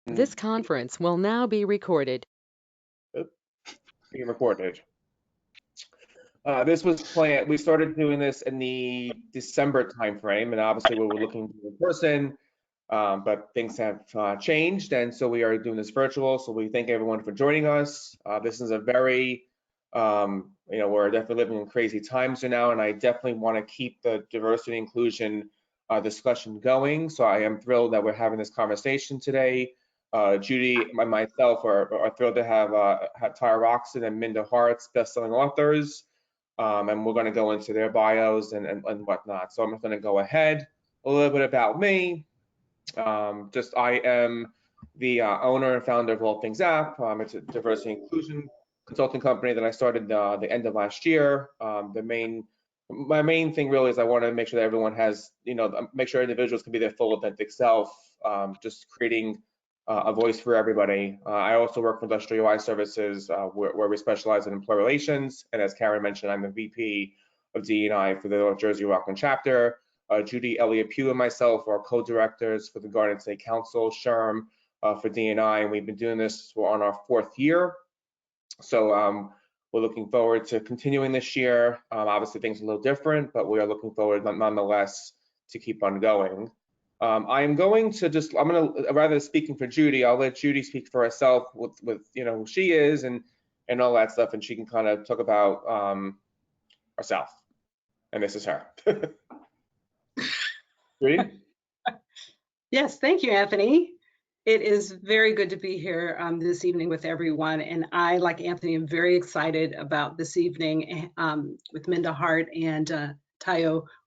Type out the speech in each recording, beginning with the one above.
This conference will now be recorded. Being recorded. This was planned. We started doing this in the December timeframe, and obviously we were looking in person, but things have changed, and so we are doing this virtual. So we thank everyone for joining us. This is a very, we're definitely living in crazy times right now, and I definitely want to keep the diversity and inclusion discussion going. So I am thrilled that we're having this conversation today. Judy and myself are thrilled to have Rockson and Minda Harts, best-selling authors, and we're going to go into their bios and whatnot. So I'm just going to go ahead. A little bit about me. I am the owner and founder of All Things App. It's a diversity and inclusion consulting company that I started the end of last year. My main thing really is I want to make sure that everyone has, make sure individuals can be their full authentic self, just creating a voice for everybody. I also work for Industrial UI Services, where we specialize in employee relations. And as Karen mentioned, I'm the VP of D&I for the North Jersey-Rockland Chapter. Judy Elliott-Pugh and myself are co-directors for the Garden State Council SHRM for D&I, and we've been doing this on our 4th year. So we're looking forward to continuing this year. Obviously, things are a little different, but we are looking forward nonetheless to keep on going. I'm going to rather than speaking for Judy, I'll let Judy speak for herself with who she is and all that stuff, and she can kind of talk about herself. And this is her. Judy? Yes, thank you, Anthony. It is very good to be here this evening with everyone, and I, like Anthony, am very excited about this evening with Minda Hart and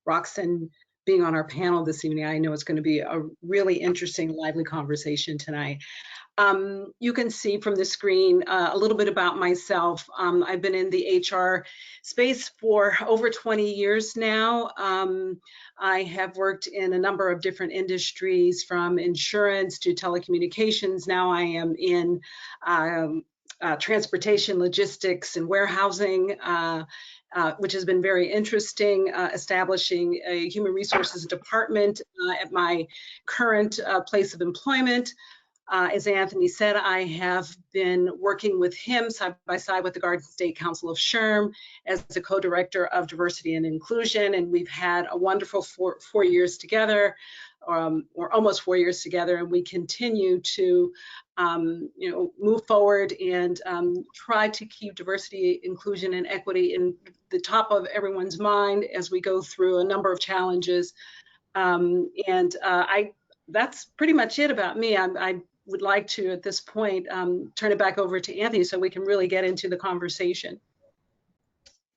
Rockson being on our panel this evening. I know it's going to be a really interesting, lively conversation tonight. You can see from the screen a little bit about myself. I've been in the HR space for over 20 years now. I have worked in a number of different industries, from insurance to telecommunications. Now I am in transportation, logistics, and warehousing. Which has been very interesting, establishing a human resources department at my current place of employment. As Anthony said, I have been working with him side by side with the Garden State Council of SHRM as the co-director of diversity and inclusion, and we've had a wonderful four years together, or almost 4 years together, and we continue to move forward and try to keep diversity, inclusion, and equity in the top of everyone's mind as we go through a number of challenges. That's pretty much it about me. I would like to, at this point, turn it back over to Anthony so we can really get into the conversation.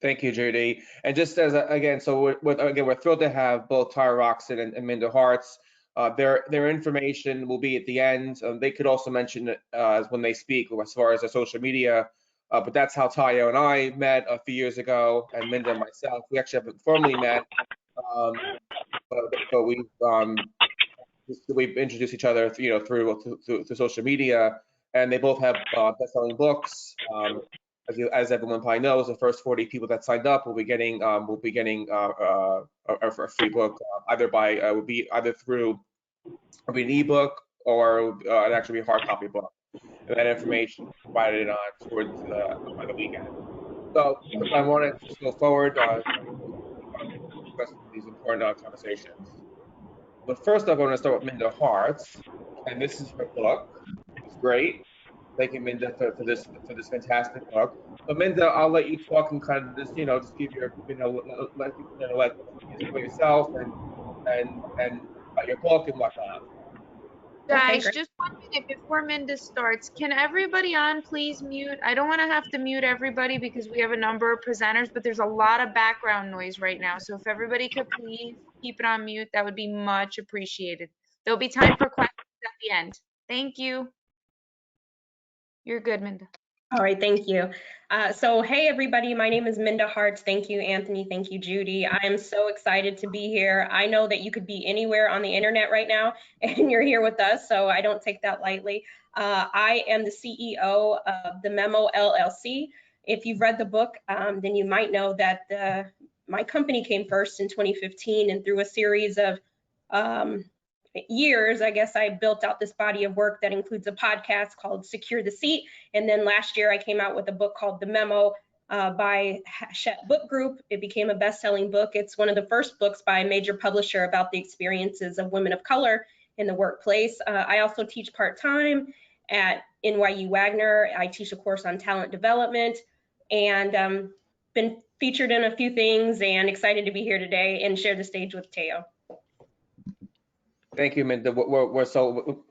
Thank you, Judy. And just as again, so we're thrilled to have both Rockson and Minda Harts. Their information will be at the end. They could also mention it when they speak as far as their social media. But that's how Tayo and I met a few years ago, and Minda and myself. We actually haven't formally met, but we've introduced each other, through social media, and they both have best-selling books. As everyone probably knows, the first 40 people that signed up will be getting a free book, it'll be an ebook or it'll actually be a hard copy book. And that information is provided towards the weekend. So I want to just go forward these important conversations. But first up, I want to start with Minda Harts, and this is her book. It's great. Thank you, Minda, for this fantastic book. But Minda, I'll let you talk and kind of just give your let for yourself and about your book and whatnot. Guys, just 1 minute before Minda starts, can everybody on please mute? I don't want to have to mute everybody because we have a number of presenters, but there's a lot of background noise right now. So if everybody could please keep it on mute, that would be much appreciated. There'll be time for questions at the end. Thank you. You're good, Minda. All right, thank you. So hey, everybody, my name is Minda Hart. Thank you, Anthony. Thank you, Judy. I am so excited to be here. I know that you could be anywhere on the internet right now, and you're here with us, so I don't take that lightly. I am the CEO of the Memo LLC. If you've read the book, then you might know that my company came first in 2015, and through a series of years, I guess I built out this body of work that includes a podcast called Secure the Seat. And then last year I came out with a book called The Memo by Hachette Book Group. It became a best-selling book. It's one of the first books by a major publisher about the experiences of women of color in the workplace. I also teach part-time at NYU Wagner. I teach a course on talent development, and been featured in a few things, and excited to be here today and share the stage with Teo. Thank you, Minda. We're so,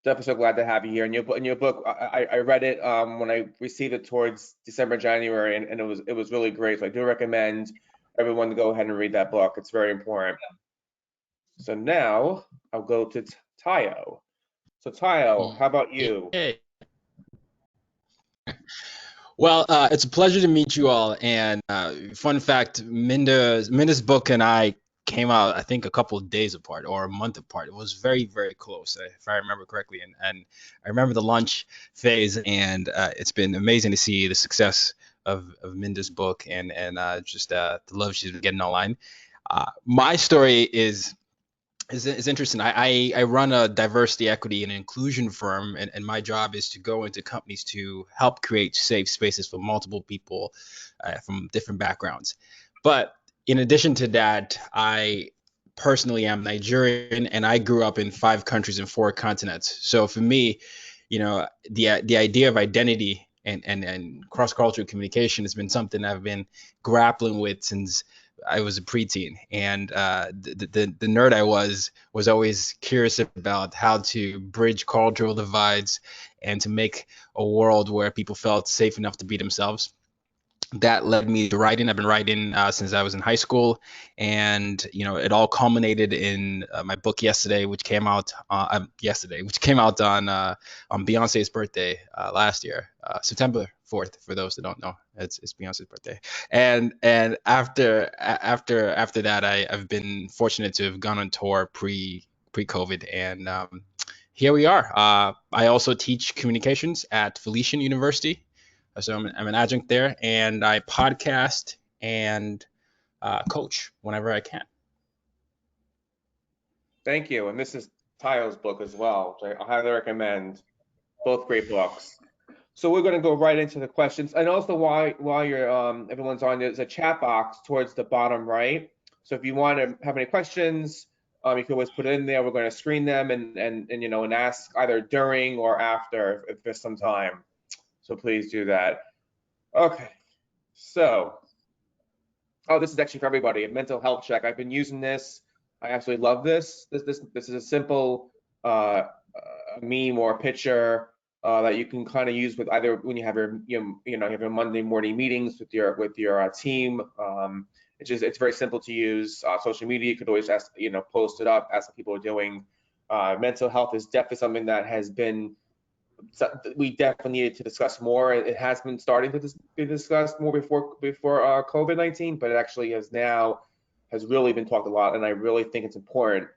definitely so glad to have you here. In your book, I read it when I received it towards December, January, and it was really great. So I do recommend everyone to go ahead and read that book. It's very important. So now I'll go to Tayo. So Tayo, how about you? Hey. Well, it's a pleasure to meet you all. And fun fact, Minda's book and I came out, I think, a couple of days apart or a month apart. It was very, very close, if I remember correctly. And I remember the launch phase, and it's been amazing to see the success of Minda's book and just the love she's been getting online. My story is interesting. I run a diversity, equity, and inclusion firm, and my job is to go into companies to help create safe spaces for multiple people from different backgrounds. But in addition to that, I personally am Nigerian, and I grew up in 5 countries and 4 continents. So for me, the idea of identity and cross-cultural communication has been something I've been grappling with since I was a preteen, and the nerd I was always curious about how to bridge cultural divides and to make a world where people felt safe enough to be themselves. That led me to writing. I've been writing since I was in high school, and it all culminated in my book yesterday, which came out on Beyonce's birthday last year, September 4th. For those that don't know, it's Beyonce's birthday. And after that, I've been fortunate to have gone on tour pre-COVID, and here we are. I also teach communications at Felician University. So I'm an adjunct there, and I podcast and coach whenever I can. Thank you. And this is Tayo's book as well. So I highly recommend. Both great books. So we're going to go right into the questions. And also while you're everyone's on, there's a chat box towards the bottom right. So if you want to have any questions, you can always put it in there. We're going to screen them and ask either during or after if there's some time. So please do that. Okay, so, this is actually for everybody, a mental health check. I've been using this. I absolutely love this. This is a simple meme or a that you can kind of use with either when you have your Monday morning meetings with your team. It's very simple to use. Social media, you could always ask, post it up, ask what people are doing. Mental health is definitely something that has been. We definitely needed to discuss more. It has been starting to be discussed more before COVID-19, but it actually has really been talked a lot, and I really think it's important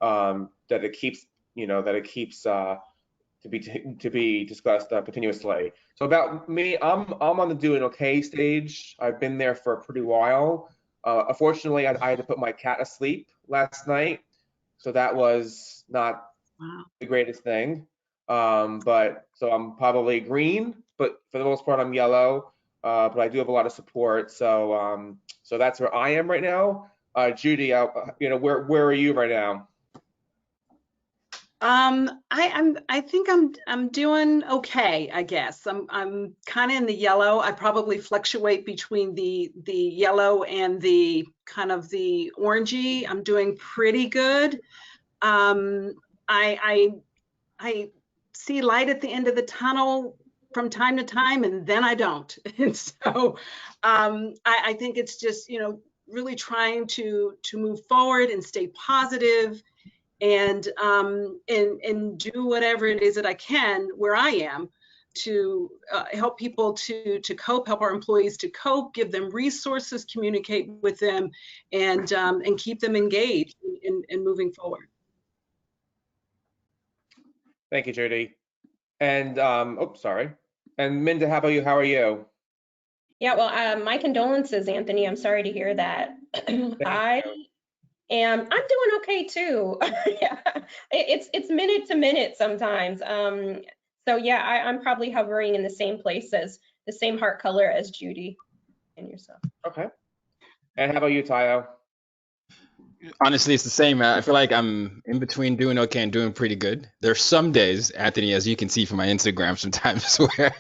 that it keeps to be discussed continuously. So about me, I'm on the doing okay stage. I've been there for a pretty while. Unfortunately, I had to put my cat to sleep last night, so that was not the greatest thing. But so I'm probably green, but for the most part I'm yellow. But I do have a lot of support. So so that's where I am right now. Judy, where are you right now? I think I'm doing okay, I guess. I'm kind of in the yellow. I probably fluctuate between the yellow and the kind of the orangey. I'm doing pretty good. I see light at the end of the tunnel from time to time, and then I don't. And so I think it's just, really trying to move forward and stay positive and do whatever it is that I can where I am to help people to cope, help our employees to cope, give them resources, communicate with them, and keep them engaged in moving forward. Thank you, Judy. And sorry. And Minda, how about you? How are you? Yeah, well, my condolences, Anthony. I'm sorry to hear that. And I'm doing okay too. Yeah, it's minute to minute sometimes. So yeah, I'm probably hovering in the same place as the same heart color as Judy and yourself. Okay. And how about you, Tayo? Honestly, it's the same. I feel like I'm in between doing okay and doing pretty good. There's some days, Anthony, as you can see from my Instagram sometimes, where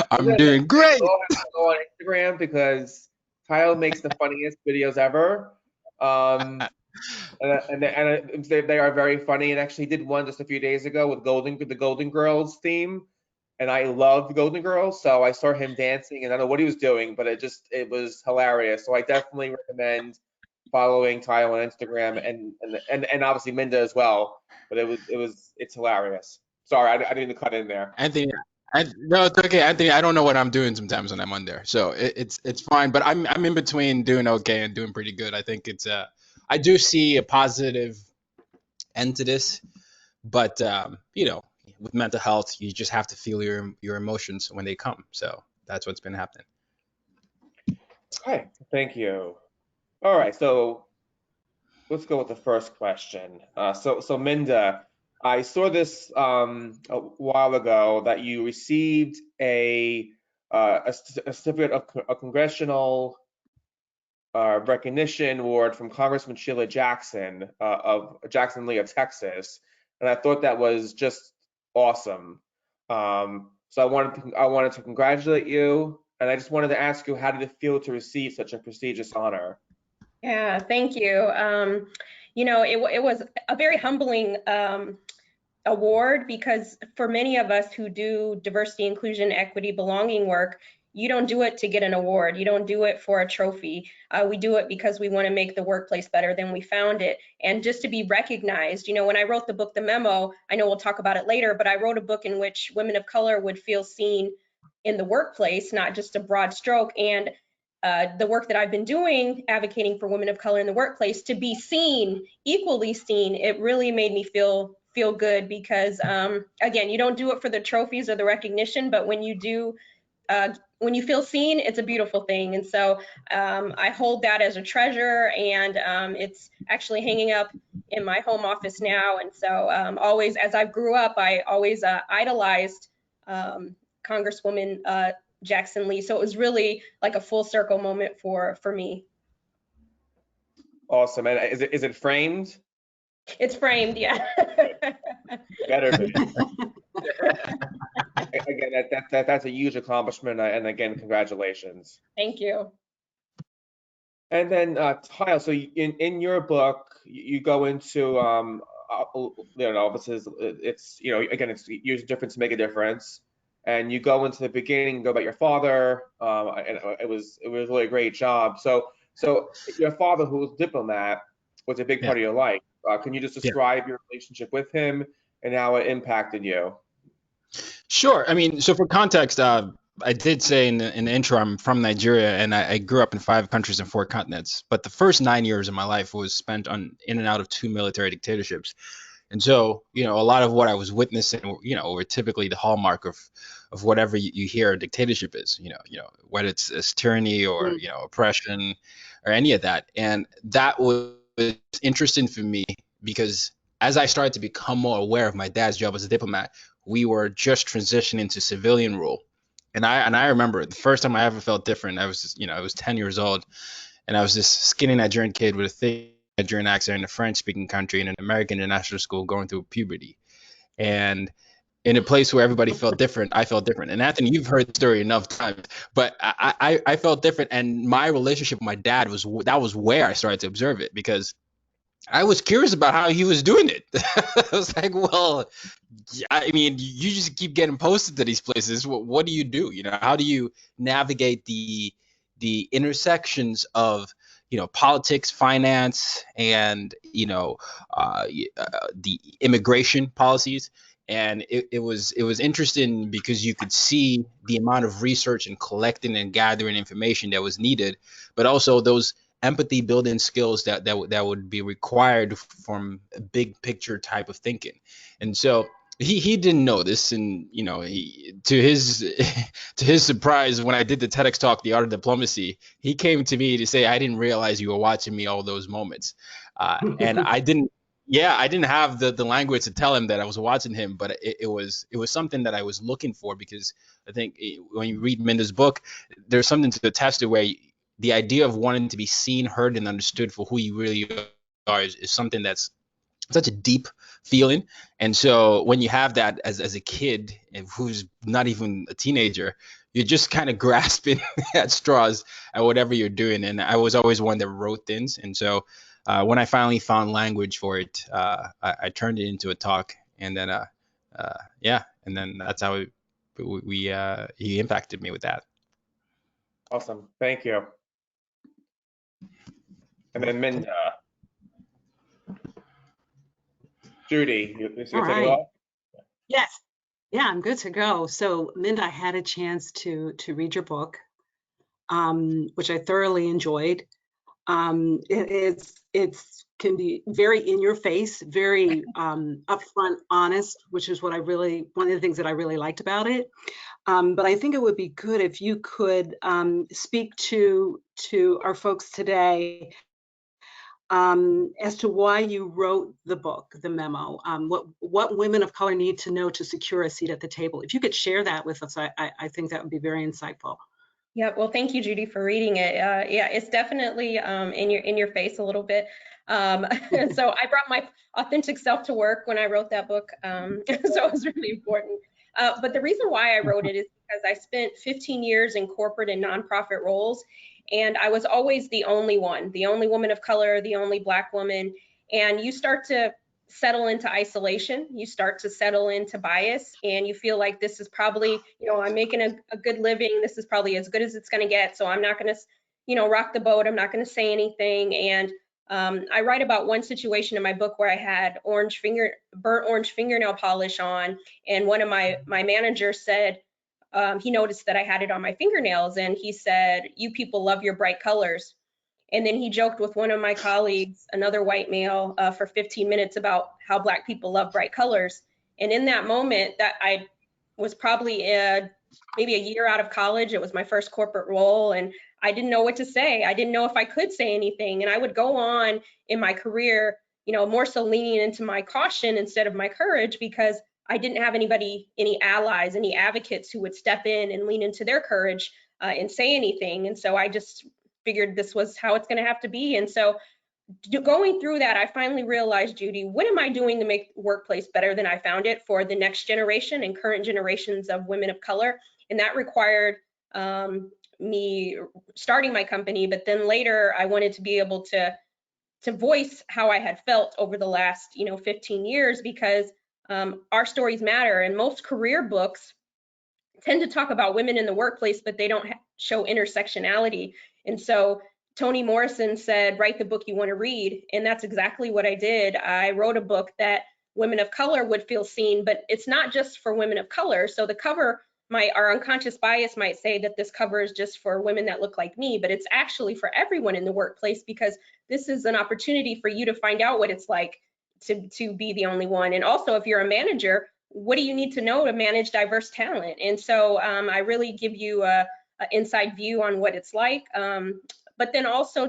I'm doing great. Go on Instagram because Kyle makes the funniest videos ever. And they are very funny. And actually did one just a few days ago with the Golden Girls theme. And I love the Golden Girls, so I saw him dancing, and I don't know what he was doing, but it was hilarious. So I definitely recommend following Kyle on Instagram and obviously Minda as well. But it's hilarious. Sorry, I didn't cut in there. Anthony, no, it's okay, Anthony. I don't know what I'm doing sometimes when I'm on there, so it's fine. But I'm in between doing okay and doing pretty good. I think I do see a positive end to this, but with mental health, you just have to feel your emotions when they come. So that's what's been happening. Okay, thank you. All right, so let's go with the first question. So Minda, I saw this a while ago that you received a certificate of a congressional recognition award from Congressman Sheila Jackson of Jackson Lee of Texas, and I thought that was just awesome. So I wanted to congratulate you, and I just wanted to ask you, how did it feel to receive such a prestigious honor? Yeah, thank you. It was a very humbling award, because for many of us who do diversity, inclusion, equity, belonging work, you don't do it to get an award. You don't do it for a trophy. We do it because we want to make the workplace better than we found it. And just to be recognized, when I wrote the book, The Memo, I know we'll talk about it later, but I wrote a book in which women of color would feel seen in the workplace, not just a broad stroke. And the work that I've been doing, advocating for women of color in the workplace to be seen, equally seen, it really made me feel good, because again, you don't do it for the trophies or the recognition, but when you do, when you feel seen, it's a beautiful thing. And so I hold that as a treasure, and it's actually hanging up in my home office now. And so always, as I grew up, I always idolized Congresswoman Jackson Lee. So it was really like a full circle moment for me. Awesome. And is it framed? It's framed, yeah. Better be. Again, that's a huge accomplishment, and again, congratulations. Thank you. And then Tyle, so in your book, you go into offices. It's again, it's use a difference to make a difference, and you go into the beginning, go about your father, and it was really a great job. So your father, who was a diplomat, was a big part of your life. Can you just describe your relationship with him and how it impacted you? Sure. I mean, so for context, I did say in the intro, I'm from Nigeria, and I grew up in 5 countries and 4 continents. But the first 9 years of my life was spent in and out of 2 military dictatorships. And so, a lot of what I was witnessing, were typically the hallmark of whatever you hear a dictatorship is, whether it's tyranny or, oppression or any of that. And that was interesting for me, because as I started to become more aware of my dad's job as a diplomat, we were just transitioning to civilian rule. And I remember the first time I ever felt different. I was, I was 10 years old, and I was this skinny Nigerian kid with a thick Nigerian accent in a French-speaking country in an American international school going through puberty. And in a place where everybody felt different, I felt different. And Anthony, you've heard the story enough times, but I felt different. And my relationship with my dad was where I started to observe it, because I was curious about how he was doing it. I was like, well, I mean, you just keep getting posted to these places. What do you do? How do you navigate the intersections of, politics, finance, and, the immigration policies? And it was interesting, because you could see the amount of research and collecting and gathering information that was needed, but also those empathy building skills that would be required from a big picture type of thinking. And so he didn't know this, and you know, to his to his surprise, when I did the TEDx talk, The Art of Diplomacy, he came to me to say, I didn't realize you were watching me all those moments, and I didn't. Yeah, I didn't have the language to tell him that I was watching him, but it was something that I was looking for, because I think when you read Minda's book, there's something to attach to where the idea of wanting to be seen, heard, and understood for who you really are is something that's such a deep feeling. And so when you have that as a kid who's not even a teenager, you're just kind of grasping at straws at whatever you're doing. And I was always one that wrote things. And so when I finally found language for it, I turned it into a talk. And then, yeah, and then that's how he impacted me with that. Awesome. Thank you. And then Minda. Judy, you take it off? Yes. Yeah, I'm good to go. So, Minda, I had a chance to read your book, which I thoroughly enjoyed. It's can be very in your face, very upfront, honest, which is what one of the things that I really liked about it. But I think it would be good if you could speak to our folks today as to why you wrote the book, the memo, what women of color need to know to secure a seat at the table. If you could share that with us, I think that would be very insightful. Yeah, well, thank you, Judy, for reading it. Yeah, it's definitely in your face a little bit. So I brought my authentic self to work when I wrote that book, so it was really important. But the reason why I wrote it is because I spent 15 years in corporate and nonprofit roles, and I was always the only woman of color, the only Black woman, and you start to settle into isolation, you start to settle into bias, and you feel like this is probably, I'm making a good living, this is probably as good as it's going to get, so I'm not going to, rock the boat, I'm not going to say anything. And I write about one situation in my book where I had burnt orange fingernail polish on, and one of my managers said, he noticed that I had it on my fingernails, and he said, "You people love your bright colors." And then he joked with one of my colleagues, another white male, for 15 minutes about how Black people love bright colors. And in that moment, that I was probably maybe a year out of college. It was my first corporate role, and I didn't know what to say. I didn't know if I could say anything. And I would go on in my career, more so leaning into my caution instead of my courage, because I didn't have any allies, any advocates who would step in and lean into their courage and say anything. And so I just figured this was how it's going to have to be. And so going through that, I finally realized, Judy, what am I doing to make the workplace better than I found it for the next generation and current generations of women of color? And that required me starting my company, but then later I wanted to be able to voice how I had felt over the last 15 years, because our stories matter. And most career books tend to talk about women in the workplace, but they don't show intersectionality. And so Toni Morrison said, write the book you want to read. And that's exactly what I did. I wrote a book that women of color would feel seen, but it's not just for women of color. So the cover, our unconscious bias might say that this cover is just for women that look like me, but it's actually for everyone in the workplace, because this is an opportunity for you to find out what it's like to be the only one. And also, if you're a manager, what do you need to know to manage diverse talent? And so I really give you an inside view on what it's like. But then also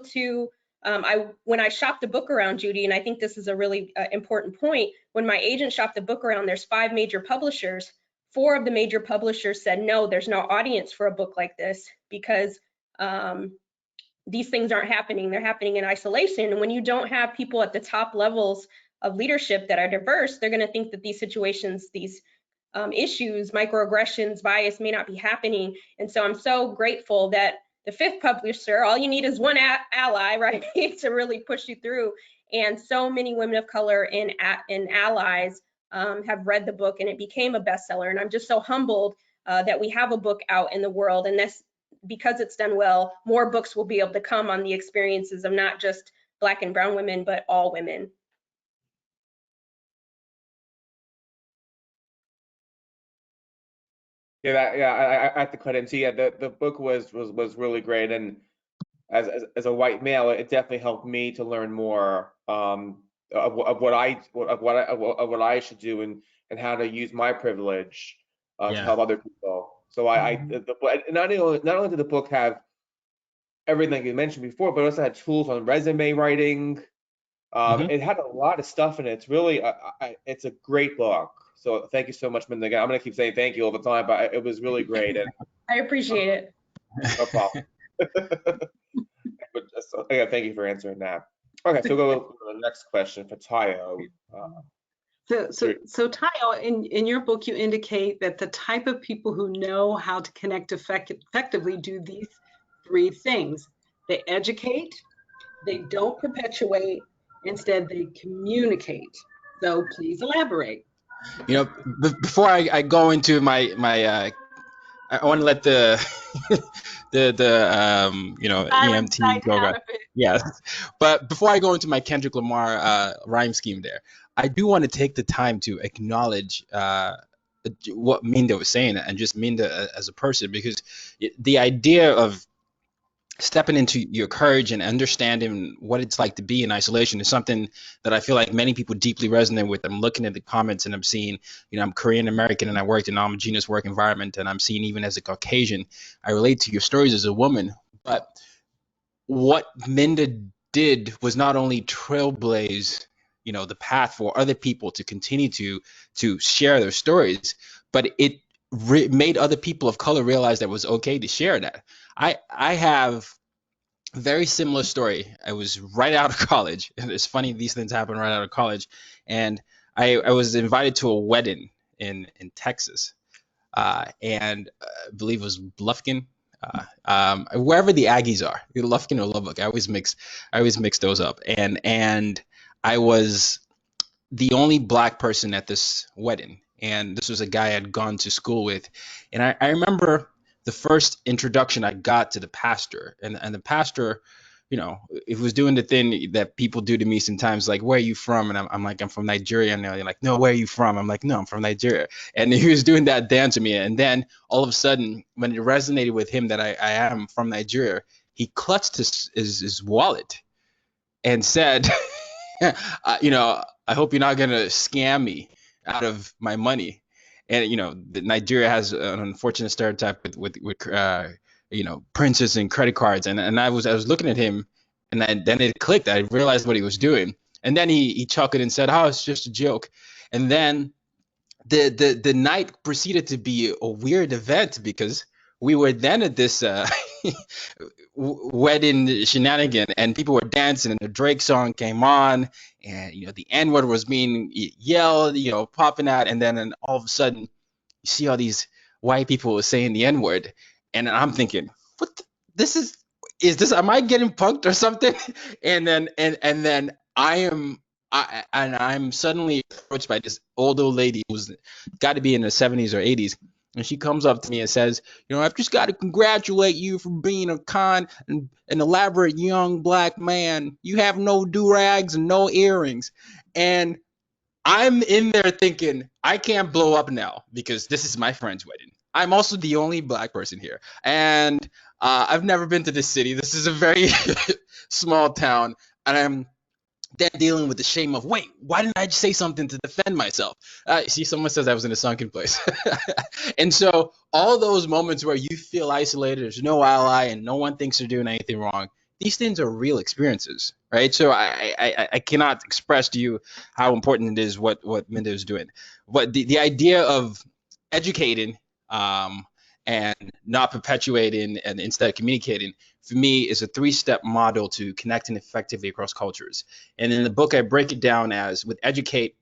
when I shopped the book around, Judy, and I think this is a really important point, when my agent shopped the book around, there's 5 major publishers. 4 of the major publishers said, no, there's no audience for a book like this, because these things aren't happening. They're happening in isolation. And when you don't have people at the top levels of leadership that are diverse, they're going to think that these situations, these issues, microaggressions, bias may not be happening. And so I'm so grateful that the 5th publisher, all you need is one ally, right, to really push you through. And so many women of color and allies have read the book, and it became a bestseller. And I'm just so humbled that we have a book out in the world. And that's because it's done well. More books will be able to come on the experiences of not just Black and brown women, but all women. Yeah, I have to cut in. So yeah, the book was really great, and as a white male, it definitely helped me to learn more of what I should do and how to use my privilege to Yeah. help other people. So not only did the book have everything you mentioned before, but it also had tools on resume writing. It had a lot of stuff in it. It's really, it's a great book. So thank you so much, Minda. Again, I'm gonna keep saying thank you all the time, but it was really great. And I appreciate it. no problem. Again, thank you for answering that. Okay, so we'll go to the next question for Tayo. So Tayo, in your book, you indicate that the type of people who know how to connect effectively do these three things. They educate, they don't perpetuate, instead they communicate. So please elaborate. Before I go into my I want to let the EMT go back. Yes, but before I go into my Kendrick Lamar rhyme scheme there, I do want to take the time to acknowledge what Minda was saying, and just Minda as a person, because the idea of stepping into your courage and understanding what it's like to be in isolation is something that I feel like many people deeply resonate with. I'm looking at the comments and I'm seeing, I'm Korean American and I worked in a homogeneous work environment, and I'm seeing even as a Caucasian, I relate to your stories as a woman. But what Minda did was not only trailblaze, the path for other people to continue to share their stories, but it made other people of color realize that it was okay to share that. I have a very similar story. I was right out of college, and it's funny, these things happen right out of college, and I was invited to a wedding in Texas, and I believe it was Lufkin, wherever the Aggies are, Lufkin or Lubbock. I always mix those up, and I was the only black person at this wedding, and this was a guy I'd gone to school with, and I remember the first introduction I got to the pastor, and the pastor, it was doing the thing that people do to me sometimes, like, where are you from? And I'm like, I'm from Nigeria. And they're like, no, where are you from? I'm like, no, I'm from Nigeria. And he was doing that dance to me. And then all of a sudden, when it resonated with him that I am from Nigeria, he clutched his wallet and said, I hope you're not going to scam me out of my money. And, Nigeria has an unfortunate stereotype with princes and credit cards. And I was looking at him, and then it clicked. I realized what he was doing. And then he chuckled and said, oh, it's just a joke. And then the night proceeded to be a weird event, because we were then at this wedding shenanigan, and people were dancing, and the Drake song came on, and the N-word was being yelled, popping out, and then all of a sudden you see all these white people saying the N-word, and I'm thinking, what? This is this? Am I getting punked or something? And then I'm suddenly approached by this old lady who's got to be in her 70s or 80s. And she comes up to me and says, I've just got to congratulate you for being a kind and an elaborate young black man. You have no do-rags and no earrings. And I'm in there thinking, I can't blow up now because this is my friend's wedding. I'm also the only black person here. And I've never been to this city. This is a very small town. And I'm then dealing with the shame of, wait, why didn't I just say something to defend myself? See, someone says I was in a sunken place. And so all those moments where you feel isolated, there's no ally, and no one thinks they're doing anything wrong, these things are real experiences, right? So I cannot express to you how important it is what Minda is doing. But the idea of educating and not perpetuating and instead communicating, for me, is a 3-step model to connecting effectively across cultures. And in the book, I break it down as, with educate,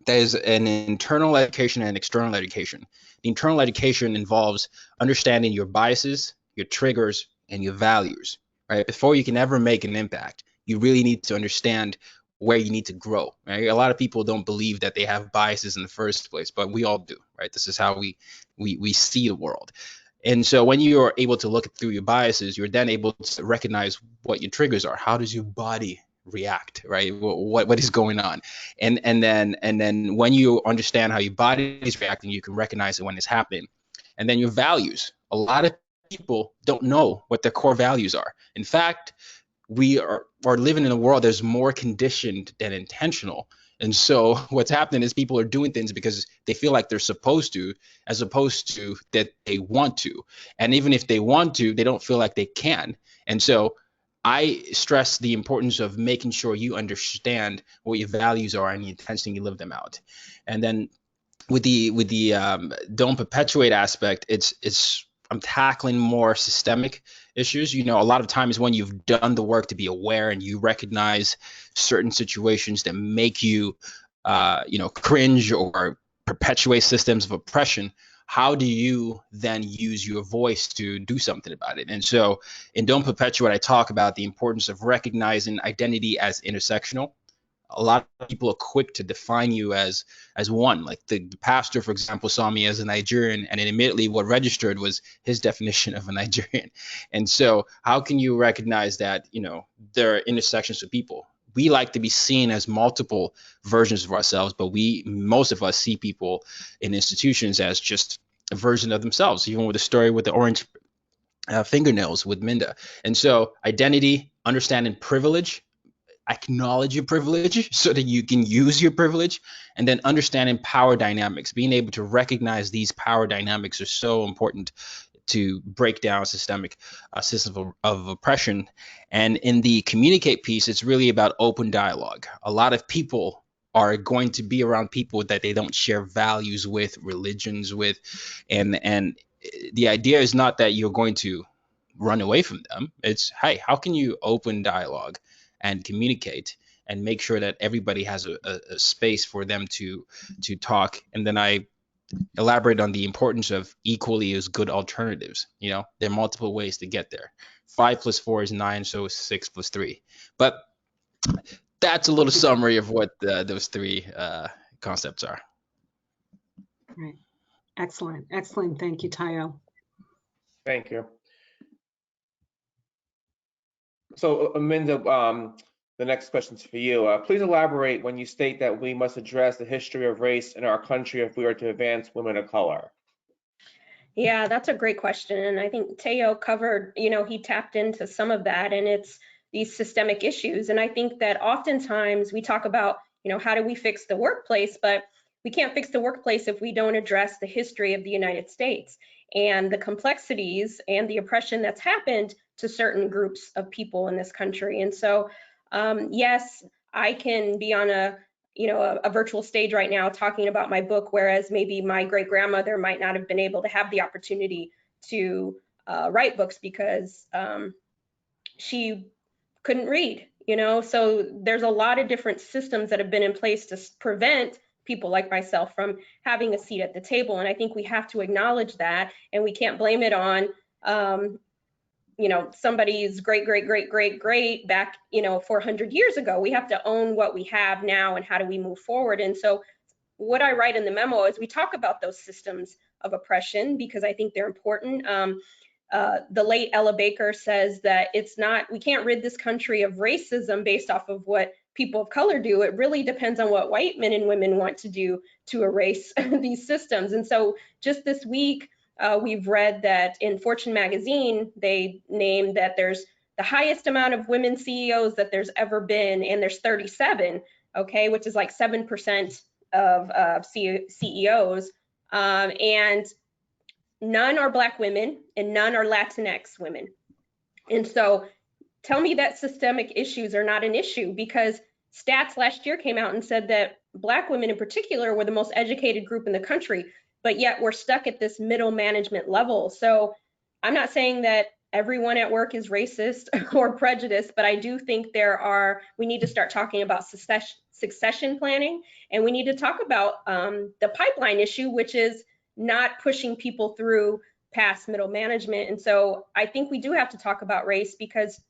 there's an internal education and external education. The internal education involves understanding your biases, your triggers, and your values, right? Before you can ever make an impact, you really need to understand where you need to grow, right? A lot of people don't believe that they have biases in the first place, but we all do, right? This is how we see the world. And so when you are able to look through your biases, you're then able to recognize what your triggers are. How does your body react, right? What is going on? And then when you understand how your body is reacting, you can recognize it when it's happening. And then your values. A lot of people don't know what their core values are. In fact, we are living in a world that's more conditioned than intentional. And so what's happening is people are doing things because they feel like they're supposed to, as opposed to that they want to. And even if they want to, they don't feel like they can. And so I stress the importance of making sure you understand what your values are and you intentionally live them out. And then with the don't perpetuate aspect, it's I'm tackling more systemic issues. You know, a lot of times when you've done the work to be aware and you recognize certain situations that make you, cringe or perpetuate systems of oppression, how do you then use your voice to do something about it? And so in Don't Perpetuate, I talk about the importance of recognizing identity as intersectional. A lot of people are quick to define you as one. Like the pastor, for example, saw me as a Nigerian, and immediately what registered was his definition of a Nigerian. And so how can you recognize that, there are intersections of people? We like to be seen as multiple versions of ourselves, but most of us see people in institutions as just a version of themselves, even with the story with the orange fingernails with Minda. And so identity, understanding privilege, acknowledge your privilege so that you can use your privilege, and then understanding power dynamics. Being able to recognize these power dynamics are so important to break down systemic systems of oppression. And in the communicate piece, it's really about open dialogue. A lot of people are going to be around people that they don't share values with, religions with, and the idea is not that you're going to run away from them. It's, hey, how can you open dialogue and communicate and make sure that everybody has a space for them to talk? And then I elaborate on the importance of equally as good alternatives. There are multiple ways to get there. 5 + 4 is 9, so 6 + 3. But that's a little summary of what those three concepts are. Right. Excellent. Excellent. Thank you, Tayo. Thank you. So, Minda, the next question's for you. Please elaborate when you state that we must address the history of race in our country if we are to advance women of color. Yeah, that's a great question. And I think Tayo covered, he tapped into some of that, and it's these systemic issues. And I think that oftentimes we talk about, how do we fix the workplace? But we can't fix the workplace if we don't address the history of the United States and the complexities and the oppression that's happened to certain groups of people in this country. And so, yes, I can be on a virtual stage right now talking about my book, whereas maybe my great grandmother might not have been able to have the opportunity to write books because she couldn't read, So there's a lot of different systems that have been in place to prevent people like myself from having a seat at the table. And I think we have to acknowledge that, and we can't blame it on somebody's great back, 400 years ago. We have to own what we have now and how do we move forward. And so what I write in the memo is we talk about those systems of oppression because I think they're important. The late Ella Baker says that we can't rid this country of racism based off of what people of color do. It really depends on what white men and women want to do to erase these systems. And so just this week, we've read that in Fortune magazine, they named that there's the highest amount of women CEOs that there's ever been, and there's 37, okay, which is like 7% of CEOs, and none are Black women and none are Latinx women. And so tell me that systemic issues are not an issue, because stats last year came out and said that Black women in particular were the most educated group in the country, but yet we're stuck at this middle management level. So I'm not saying that everyone at work is racist or prejudiced, but I do think we need to start talking about succession planning, and we need to talk about the pipeline issue, which is not pushing people through past middle management. And so I think we do have to talk about race, because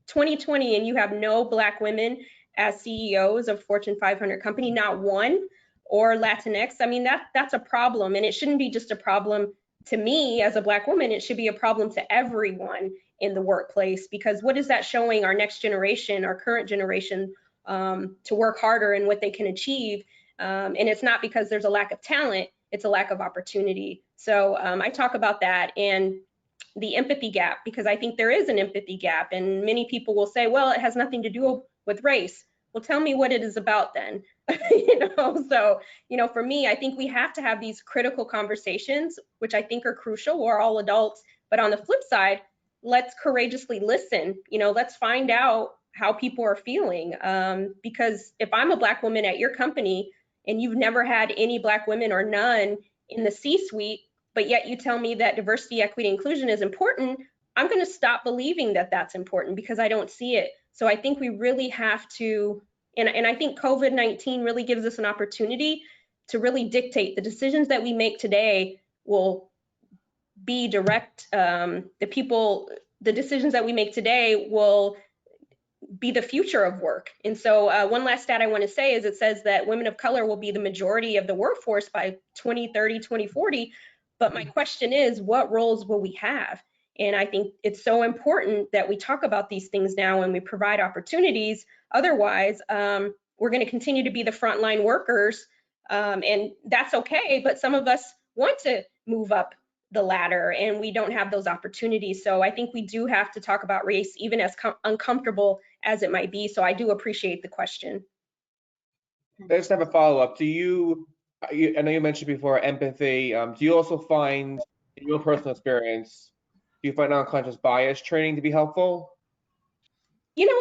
2020 and you have no Black women as CEOs of Fortune 500 company, not one, or Latinx. I mean, that's a problem, and it shouldn't be just a problem to me as a Black woman. It should be a problem to everyone in the workplace, because what is that showing our next generation, our current generation, to work harder and what they can achieve? And it's not because there's a lack of talent, it's a lack of opportunity. So I talk about that and the empathy gap, because I think there is an empathy gap, and many people will say, well, it has nothing to do with race. well, tell me what it is about then. So, for me, I think we have to have these critical conversations, which I think are crucial. We're all adults, but on the flip side, let's courageously listen. Let's find out how people are feeling. Because if I'm a Black woman at your company and you've never had any Black women or none in the C-suite, but yet you tell me that diversity, equity, inclusion is important, I'm going to stop believing that that's important because I don't see it. So I think we really have to, and I think COVID-19 really gives us an opportunity to really dictate the decisions that we make today will be direct. The decisions that we make today will be the future of work. And so one last stat I want to say is it says that women of color will be the majority of the workforce by 2030, 2040. But my question is, what roles will we have? And I think it's so important that we talk about these things now and we provide opportunities. Otherwise, we're going to continue to be the frontline workers, and that's okay. But some of us want to move up the ladder and we don't have those opportunities. So I think we do have to talk about race, even as uncomfortable as it might be. So I do appreciate the question. I just have a follow-up. I know you mentioned before empathy. Do you also find, in your personal experience, do you find unconscious bias training to be helpful?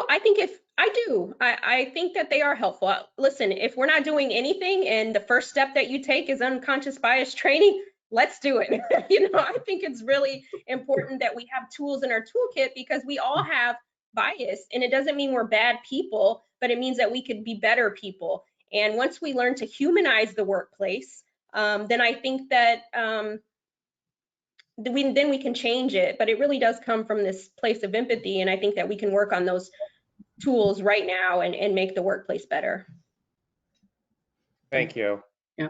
I think I think that they are helpful. Listen, if we're not doing anything and the first step that you take is unconscious bias training, let's do it. I think it's really important that we have tools in our toolkit because we all have bias, and it doesn't mean we're bad people, but it means that we could be better people. And once we learn to humanize the workplace, then I think that then we can change it. But it really does come from this place of empathy, and I think that we can work on those tools right now and make the workplace better. Thank you. Yeah.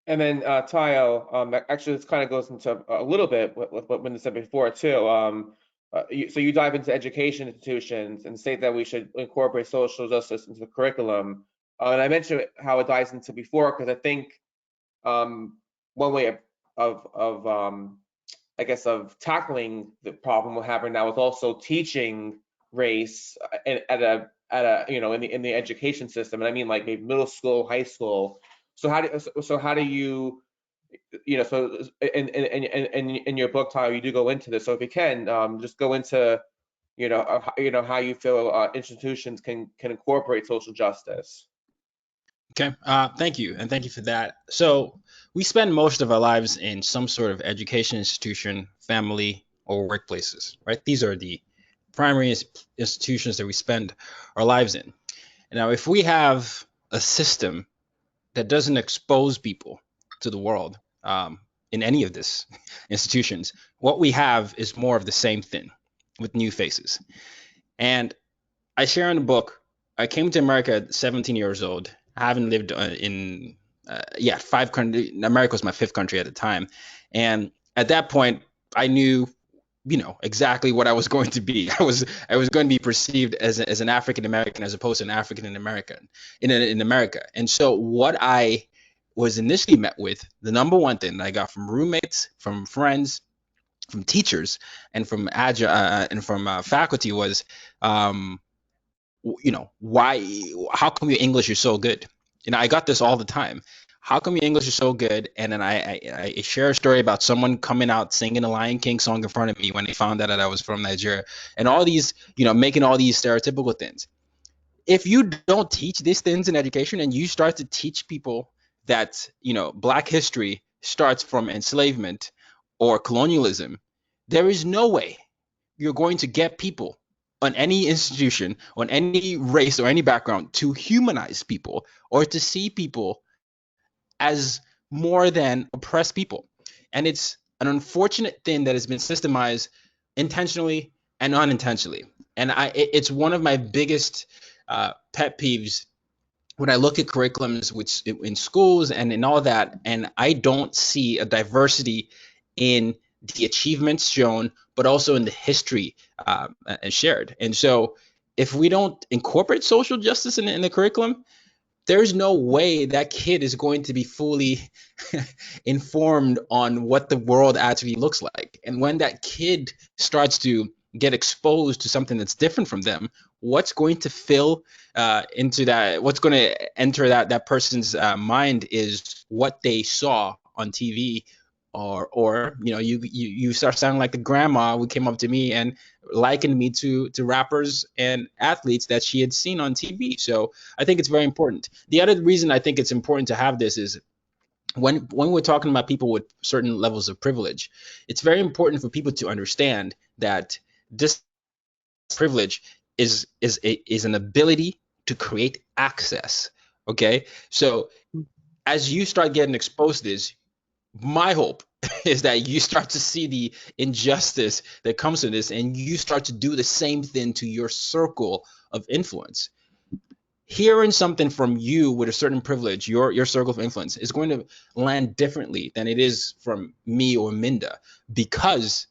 And then Tayo, actually this kind of goes into a little bit with what Minda said before too. So you dive into education institutions and say that we should incorporate social justice into the curriculum. And I mentioned how it dives into before because I think one way I guess of tackling the problem we're having now is also teaching race at a in the education system, and I mean like maybe middle school, high school. So how do you so in your book, Tyler, you do go into this. So if you can just go into how you feel institutions can incorporate social justice. Okay, thank you, and thank you for that. So we spend most of our lives in some sort of education institution, family, or workplaces, right? These are the primary institutions that we spend our lives in. Now, if we have a system that doesn't expose people to the world in any of these institutions, what we have is more of the same thing with new faces. And I share in the book, I came to America at 17 years old. I haven't lived in 5 countries. America was my 5th country at the time. And at that point, I knew, exactly what I was going to be. I was going to be perceived as an African American as opposed to an African American in America. And so what I was initially met with, the number one thing that I got from roommates, from friends, from teachers, and from faculty was, how come your English is so good? I got this all the time. How come your English is so good? And then I share a story about someone coming out singing the Lion King song in front of me when they found out that I was from Nigeria, and all these, making all these stereotypical things. If you don't teach these things in education and you start to teach people that, Black history starts from enslavement or colonialism, there is no way you're going to get people on any institution, on any race or any background to humanize people or to see people as more than oppressed people. And it's an unfortunate thing that has been systemized intentionally and unintentionally. And it's one of my biggest pet peeves when I look at curriculums in schools and in all that, and I don't see a diversity in the achievements shown, but also in the history shared. And so if we don't incorporate social justice in the curriculum, there's no way that kid is going to be fully informed on what the world actually looks like. And when that kid starts to get exposed to something that's different from them, what's going to fill into that, what's going to enter that person's mind is what they saw on TV, or you start sounding like the grandma who came up to me and likened me to rappers and athletes that she had seen on TV. So I think it's very important. The other reason I think it's important to have this is when we're talking about people with certain levels of privilege, it's very important for people to understand that this privilege is an ability to create access. Okay, so as you start getting exposed to this, my hope is that you start to see the injustice that comes to this, and you start to do the same thing to your circle of influence. Hearing something from you with a certain privilege, your circle of influence, is going to land differently than it is from me or Minda, because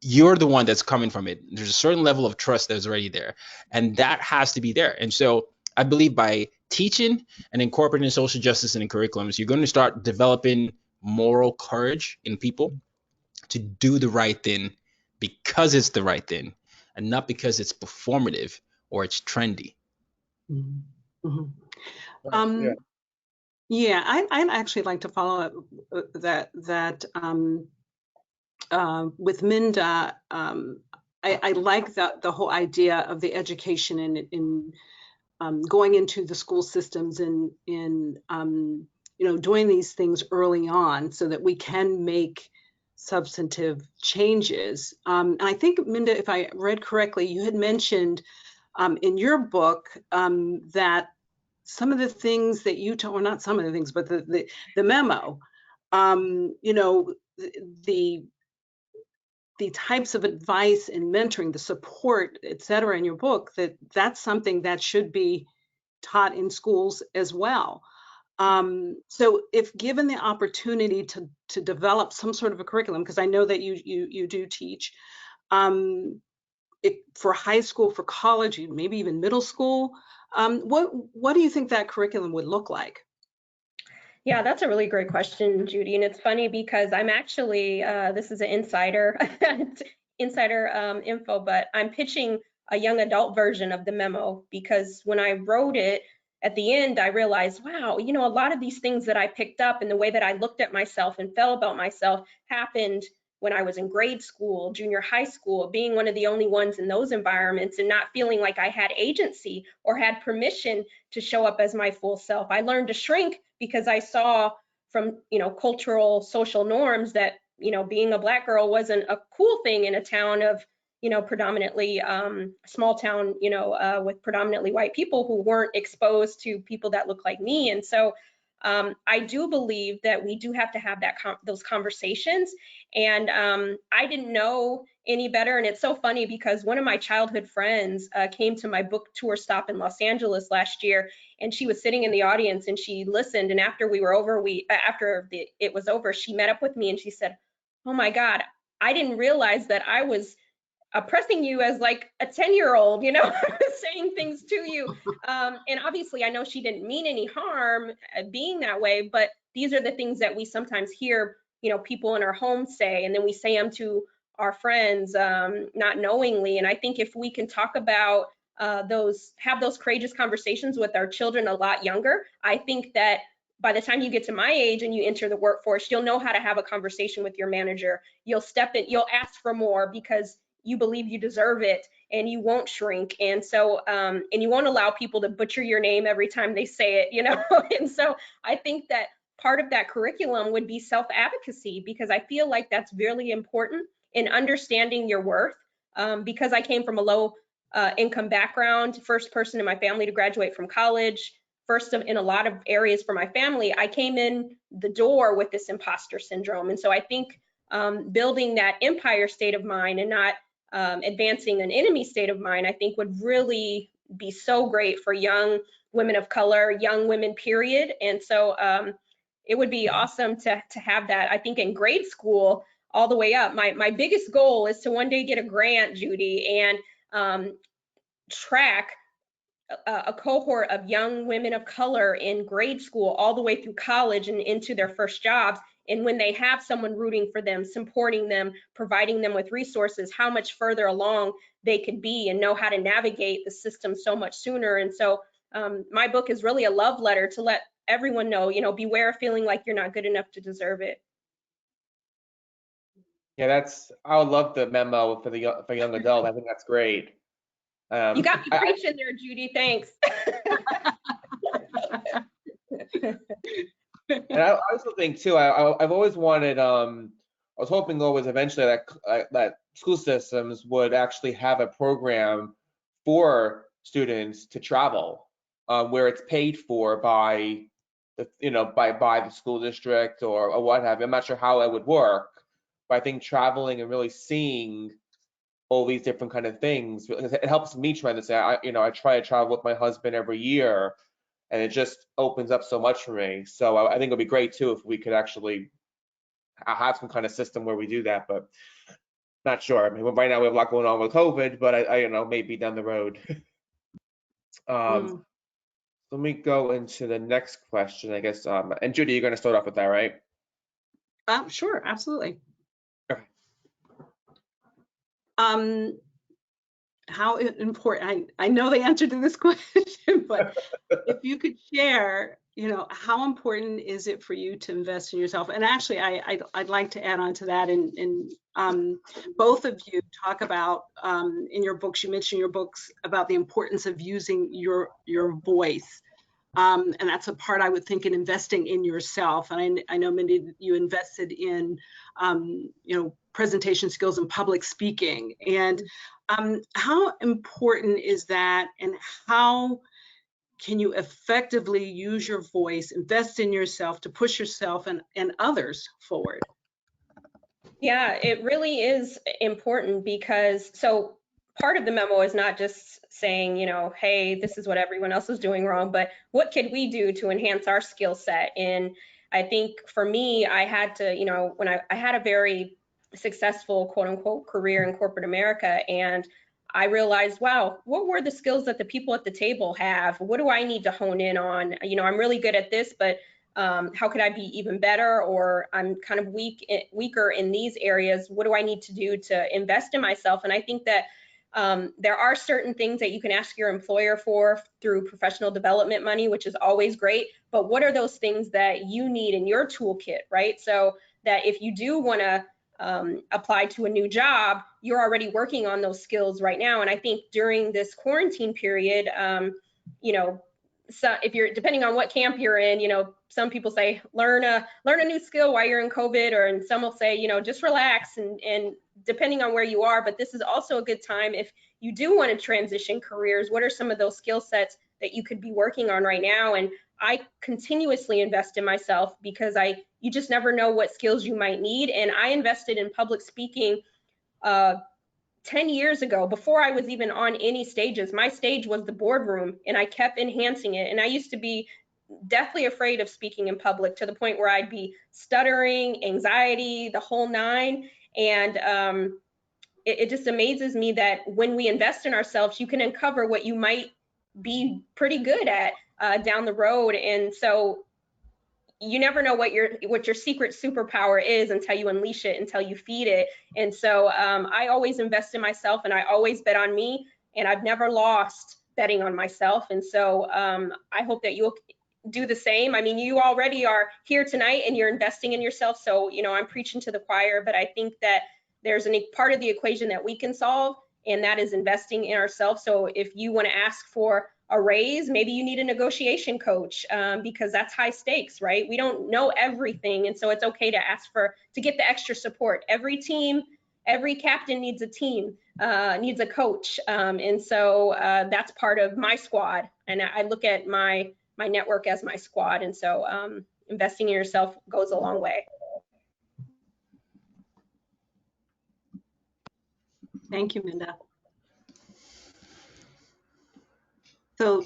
you're the one that's coming from it. There's a certain level of trust that's already there, and that has to be there. And so I believe by teaching and incorporating social justice in the curriculums, you're going to start developing moral courage in people to do the right thing because it's the right thing, and not because it's performative or it's trendy. Mm-hmm. Yeah, I'd actually like to follow up that with Minda. I like the whole idea of the education in going into the school systems and in doing these things early on so that we can make substantive changes. And I think, Minda, if I read correctly, you had mentioned in your book that some of the things that you told, or not some of the things, but the memo, the types of advice and mentoring, the support, et cetera, in your book, that's something that should be taught in schools as well. So if given the opportunity to develop some sort of a curriculum, because I know that you do teach, for high school, for college, maybe even middle school, what do you think that curriculum would look like? Yeah, that's a really great question, Judy. And it's funny because I'm actually, this is an insider info, but I'm pitching a young adult version of the memo, because when I wrote it, at the end, I realized, wow, a lot of these things that I picked up and the way that I looked at myself and felt about myself happened when I was in grade school, junior high school, being one of the only ones in those environments and not feeling like I had agency or had permission to show up as my full self. I learned to shrink because I saw from, cultural, social norms that, being a Black girl wasn't a cool thing in a town of, predominantly small town, with predominantly white people who weren't exposed to people that look like me. And so I do believe that we do have to have those conversations. And I didn't know any better. And it's so funny because one of my childhood friends came to my book tour stop in Los Angeles last year, and she was sitting in the audience and she listened. And after we were over, it was over, she met up with me and she said, "Oh my God, I didn't realize that I was oppressing you as like a 10-year-old, saying things to you." And obviously I know she didn't mean any harm being that way, but these are the things that we sometimes hear, people in our homes say, and then we say them to our friends not knowingly. And I think if we can talk about have those courageous conversations with our children a lot younger, I think that by the time you get to my age and you enter the workforce, you'll know how to have a conversation with your manager. You'll step in, you'll ask for more because you believe you deserve it, and you won't shrink. And so, and you won't allow people to butcher your name every time they say it, And so I think that part of that curriculum would be self-advocacy, because I feel like that's really important in understanding your worth. Because I came from a low income background, first person in my family to graduate from college, first in a lot of areas for my family, I came in the door with this imposter syndrome. And so I think building that empire state of mind and not advancing an enemy state of mind, I think would really be so great for young women of color, young women, period. And so it would be awesome to have that. I think in grade school, all the way up, my biggest goal is to one day get a grant, Judy, and track a cohort of young women of color in grade school all the way through college and into their first jobs. And when they have someone rooting for them, supporting them, providing them with resources, how much further along they could be and know how to navigate the system so much sooner. And so my book is really a love letter to let everyone know, beware of feeling like you're not good enough to deserve it. Yeah, I would love the memo for young adult. I think that's great. You got me preaching there, Judy. Thanks. And I also think too, I've always wanted, I was hoping always eventually that school systems would actually have a program for students to travel, where it's paid for by the school district or what have you. I'm not sure how that would work, but I think traveling and really seeing all these different kind of things, it helps me tremendously. I try to travel with my husband every year, and it just opens up so much for me. So I think it'd be great too if we could actually have some kind of system where we do that, but not sure. I mean, right now we have a lot going on with COVID, but I maybe down the road. Let me go into the next question, I guess. And Judy, you're going to start off with that, right? Sure, absolutely. Okay. How important, I know the answer to this question, but if you could share, how important is it for you to invest in yourself? And actually, I'd like to add on to that. And both of you talk about, in your books, you mention your books about the importance of using your voice. And that's a part I would think in investing in yourself. And I know, Mindy, you invested in, presentation skills and public speaking. And how important is that, and how can you effectively use your voice, invest in yourself to push yourself and others forward? Yeah, it really is important because, so part of the memo is not just saying, hey, this is what everyone else is doing wrong, but what could we do to enhance our skill set? And I think for me, I had to, when I had a very successful quote unquote career in corporate America, and I realized, wow, what were the skills that the people at the table have? What do I need to hone in on? I'm really good at this, but how could I be even better? Or I'm kind of weaker in these areas. What do I need to do to invest in myself? And I think that there are certain things that you can ask your employer for through professional development money, which is always great. But what are those things that you need in your toolkit, right? So that if you do want to apply to a new job, you're already working on those skills right now. And I think during this quarantine period, so if you're, depending on what camp you're in, some people say learn a new skill while you're in COVID, and some will say, just relax, and depending on where you are. But this is also a good time if you do want to transition careers. What are some of those skill sets that you could be working on right now? And I continuously invest in myself because you just never know what skills you might need. And I invested in public speaking 10 years ago, before I was even on any stages. My stage was the boardroom, and I kept enhancing it. And I used to be deathly afraid of speaking in public, to the point where I'd be stuttering, anxiety, the whole nine. And it just amazes me that when we invest in ourselves, you can uncover what you might be pretty good at down the road. And so you never know what your secret superpower is until you unleash it, until you feed it. And so I always invest in myself, and I always bet on me, and I've never lost betting on myself. And so I hope that you'll do the same. I mean, you already are here tonight and you're investing in yourself. So, I'm preaching to the choir, but I think that there's a part of the equation that we can solve, and that is investing in ourselves. So if you want to ask for a raise, maybe you need a negotiation coach, because that's high stakes, right? We don't know everything. And so it's okay to ask to get the extra support. Every team, every captain needs a team, needs a coach. And so that's part of my squad. And I look at my network as my squad. And so investing in yourself goes a long way. Thank you, Minda. So,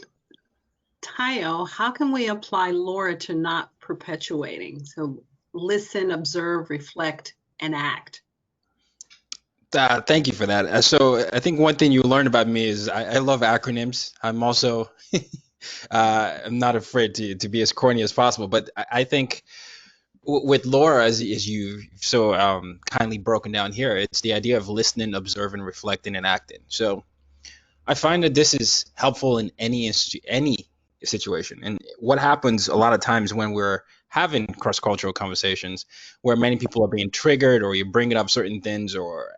Tayo, how can we apply Laura to not perpetuating? So listen, observe, reflect, and act. Thank you for that. So I think one thing you learned about me is I love acronyms. I'm also I'm not afraid to be as corny as possible, but I think with Laura, as you so kindly broken down here, it's the idea of listening, observing, reflecting, and acting. So I find that this is helpful in any situation. And what happens a lot of times when we're having cross-cultural conversations where many people are being triggered, or you're bringing up certain things, or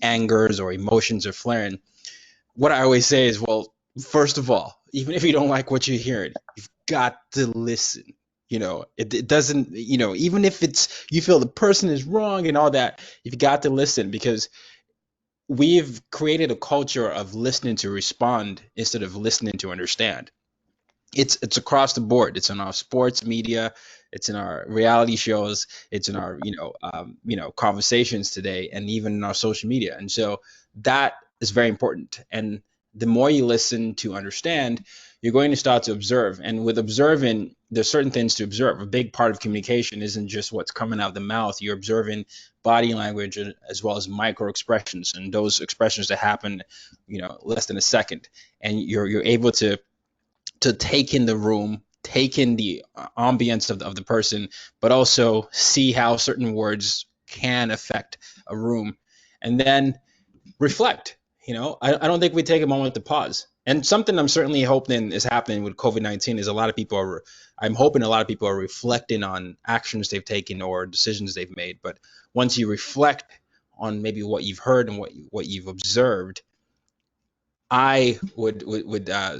angers or emotions are flaring, what I always say is, well, first of all, even if you don't like what you're hearing, you've got to listen. It doesn't, even if you feel the person is wrong and all that, you've got to listen, because we've created a culture of listening to respond instead of listening to understand. It's across the board. It's in our sports media, it's in our reality shows, it's in our conversations today, and even in our social media. And so that is very important. And the more you listen to understand, you're going to start to observe. And with observing, there's certain things to observe. A big part of communication isn't just what's coming out of the mouth. You're observing body language as well as micro expressions, and those expressions that happen, less than a second. And you're able to take in the room, take in the ambience of the person, but also see how certain words can affect a room, and then reflect. I don't think we take a moment to pause. And something I'm certainly hoping is happening with COVID-19 is I'm hoping a lot of people are reflecting on actions they've taken or decisions they've made. But once you reflect on maybe what you've heard and what you've observed, I would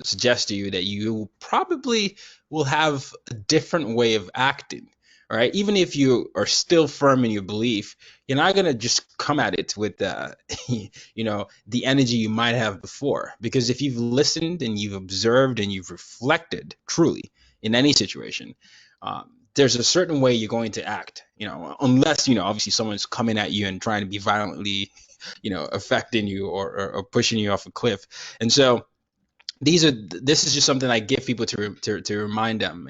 suggest to you that you probably will have a different way of acting. All right, even if you are still firm in your belief, you're not gonna just come at it with the energy you might have before. Because if you've listened and you've observed and you've reflected truly in any situation, there's a certain way you're going to act. Unless obviously someone's coming at you and trying to be violently affecting you or pushing you off a cliff. And so this is just something I give people to remind them.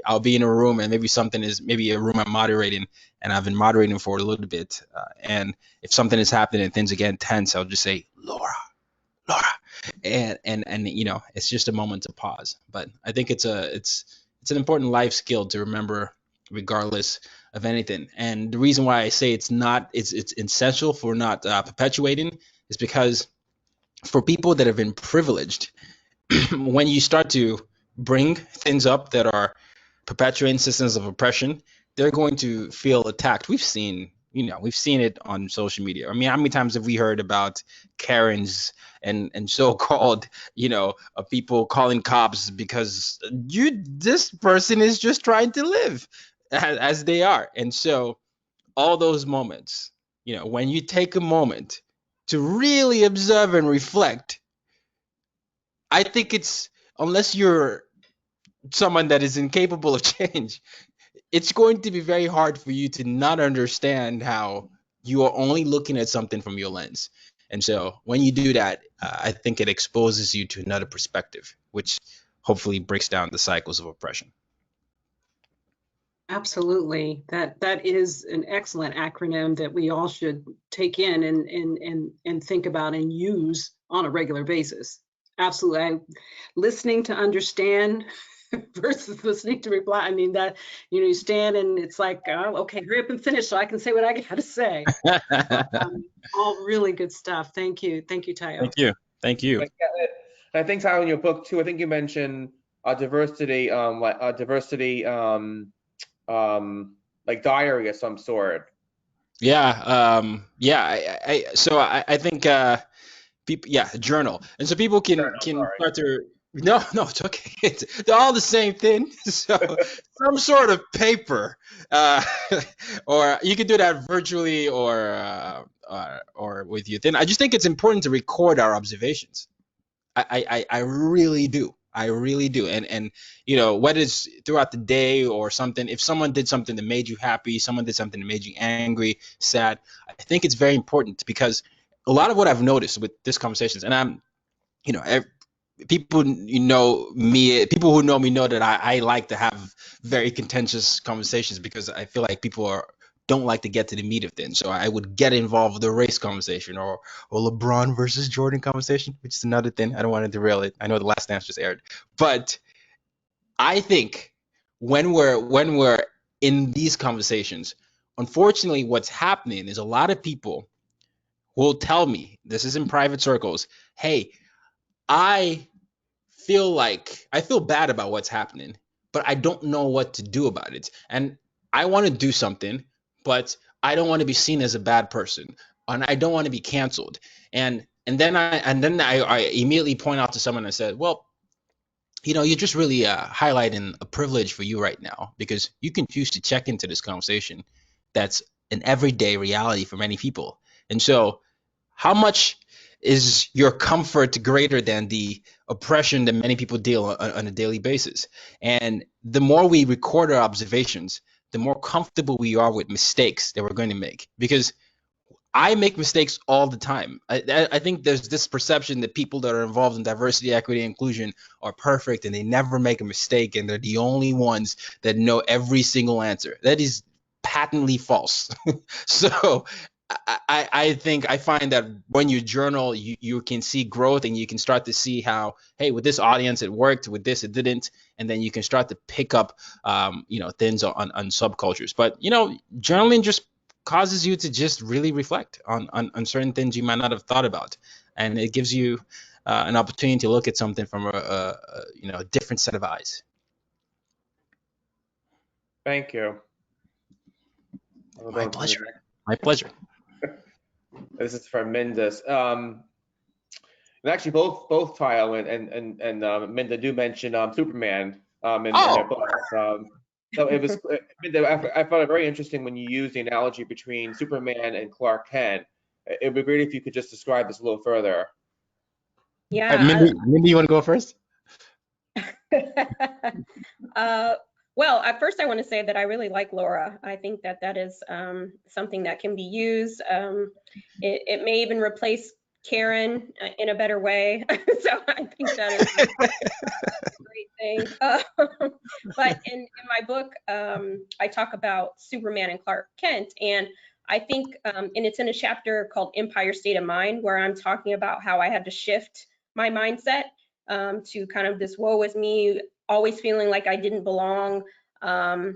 I'll be in a room and maybe a room I'm moderating, and I've been moderating for a little bit. And if something is happening and things are getting tense, I'll just say, Laura, and it's just a moment to pause. But I think it's an important life skill to remember, regardless of anything. And the reason why I say it's essential for not perpetuating is because for people that have been privileged, when you start to bring things up that are perpetuating systems of oppression, they're going to feel attacked. We've seen it on social media. I mean, how many times have we heard about Karens and so-called, people calling cops because this person is just trying to live as they are. And so all those moments, when you take a moment to really observe and reflect, I think unless you're someone that is incapable of change, it's going to be very hard for you to not understand how you are only looking at something from your lens. And so when you do that, I think it exposes you to another perspective, which hopefully breaks down the cycles of oppression. Absolutely. That is an excellent acronym that we all should take in and think about and use on a regular basis. Absolutely. Listening to understand versus listening to reply. I mean, that, you stand and it's like, oh, okay, hurry up and finish so I can say what I got to say. All really good stuff. Thank you. Thank you, Tayo. Thank you. I think, Tayo, in your book too, I think you mentioned diversity, like diary of some sort. Yeah. So I think people, journal. And so people can start to, no, it's okay. They're all the same thing. So some sort of paper, or you can do that virtually or with you. Then I just think it's important to record our observations. I really do. I really do. And whether it's throughout the day or something, if someone did something that made you happy, someone did something that made you angry, sad, I think it's very important, because a lot of what I've noticed with this conversations, and I'm, people me, people who know me know that I like to have very contentious conversations, because I feel like people don't like to get to the meat of things. So I would get involved with the race conversation or LeBron versus Jordan conversation, which is another thing. I don't want to derail it. I know The Last Dance just aired, but I think when we're in these conversations, unfortunately, what's happening is a lot of people will tell me, this is in private circles, hey, I feel bad about what's happening, but I don't know what to do about it. And I want to do something, but I don't want to be seen as a bad person, and I don't want to be canceled. And then I immediately point out to someone and said, well, you're just really highlighting a privilege for you right now, because you can choose to check into this conversation that's an everyday reality for many people. And so how much is your comfort greater than the oppression that many people deal on a daily basis? And the more we record our observations, the more comfortable we are with mistakes that we're going to make, because I make mistakes all the time. I think there's this perception that people that are involved in diversity, equity, and inclusion are perfect and they never make a mistake and they're the only ones that know every single answer. That is patently false. So I find that when you journal, you can see growth and you can start to see how, hey, with this audience it worked, with this it didn't, and then you can start to pick up things on subcultures. But journaling just causes you to just really reflect on certain things you might not have thought about, and it gives you an opportunity to look at something from a different set of eyes. Thank you. My pleasure. My pleasure. This is from Minda's. And actually, both Tile and Minda do mention Superman in their books. So it was, I found it very interesting when you used the analogy between Superman and Clark Kent. It would be great if you could just describe this a little further. Yeah. Mindy, you want to go first? Well, at first I want to say that I really like Laura. I think that is something that can be used. It may even replace Karen in a better way. So I think that is a great thing. But in my book, I talk about Superman and Clark Kent. And I think, and it's in a chapter called Empire State of Mind, where I'm talking about how I had to shift my mindset to kind of this woe is me, always feeling like I didn't belong, and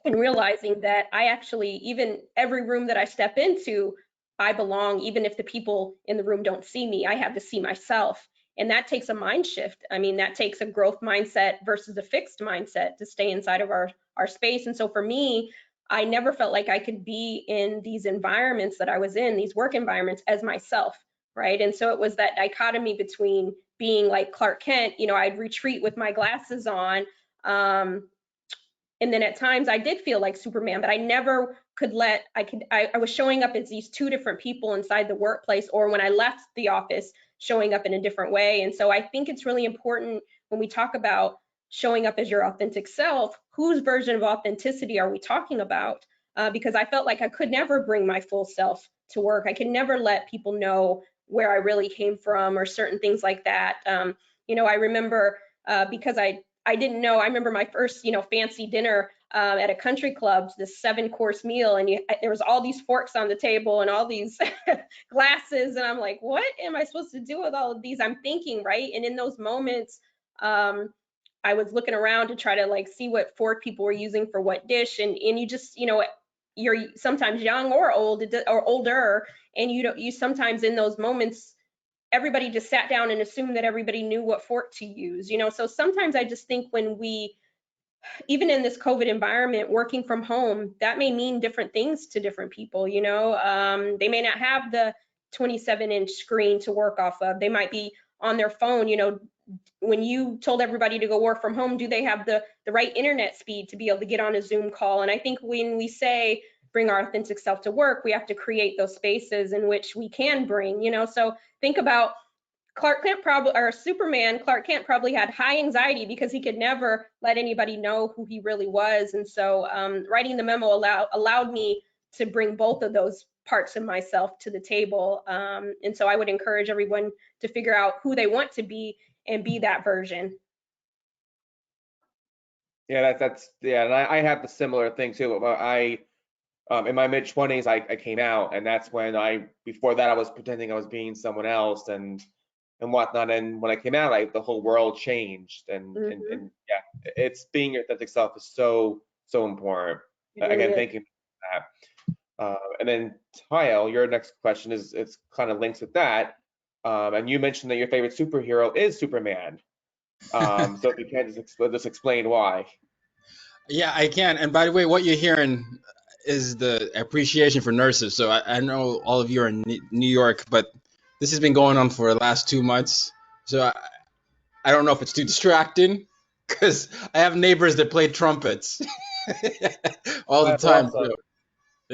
realizing that I actually, even every room that I step into, I belong, even if the people in the room don't see me. I have to see myself. And that takes a mind shift. I mean, that takes a growth mindset versus a fixed mindset to stay inside of our space. And so for me, I never felt like I could be in these environments that I was in, these work environments, as myself, right? And so it was that dichotomy between being like Clark Kent, I'd retreat with my glasses on. And then at times I did feel like Superman, but I never could I was showing up as these two different people inside the workplace, or when I left the office, showing up in a different way. And so I think it's really important when we talk about showing up as your authentic self, whose version of authenticity are we talking about? Because I felt like I could never bring my full self to work. I could never let people know where I really came from or certain things like that. I remember because I didn't know, I remember my first, fancy dinner at a country club, this 7-course meal, and there was all these forks on the table and all these glasses, and I'm like, what am I supposed to do with all of these? I'm thinking, right? And in those moments, I was looking around to try to see what fork people were using for what dish, and you just, you're sometimes young or old or older, and you sometimes in those moments, everybody just sat down and assumed that everybody knew what fork to use, So sometimes I just think when we, even in this COVID environment, working from home, that may mean different things to different people, They may not have the 27-inch screen to work off of. They might be on their phone, When you told everybody to go work from home, do they have the right internet speed to be able to get on a Zoom call? And I think when we say bring our authentic self to work, we have to create those spaces in which we can bring, So think about Clark Kent Superman. Clark Kent probably had high anxiety because he could never let anybody know who he really was. And so writing the memo allowed me to bring both of those parts of myself to the table. And so I would encourage everyone to figure out who they want to be and be that version. Yeah, and I have the similar thing too. in my mid 20s, I came out, and that's when before that I was pretending I was being someone else and whatnot. And when I came out, the whole world changed, and yeah, it's being your authentic self is so important. Again, thank you for that. And then Tyle, your next question it's kind of links with that. And you mentioned that your favorite superhero is Superman. So if you can just explain why. Yeah, I can. And by the way, what you're hearing is the appreciation for nurses. So I know all of you are in New York, but this has been going on for the last 2 months. So I don't know if it's too distracting because I have neighbors that play trumpets all the That's time. awesome.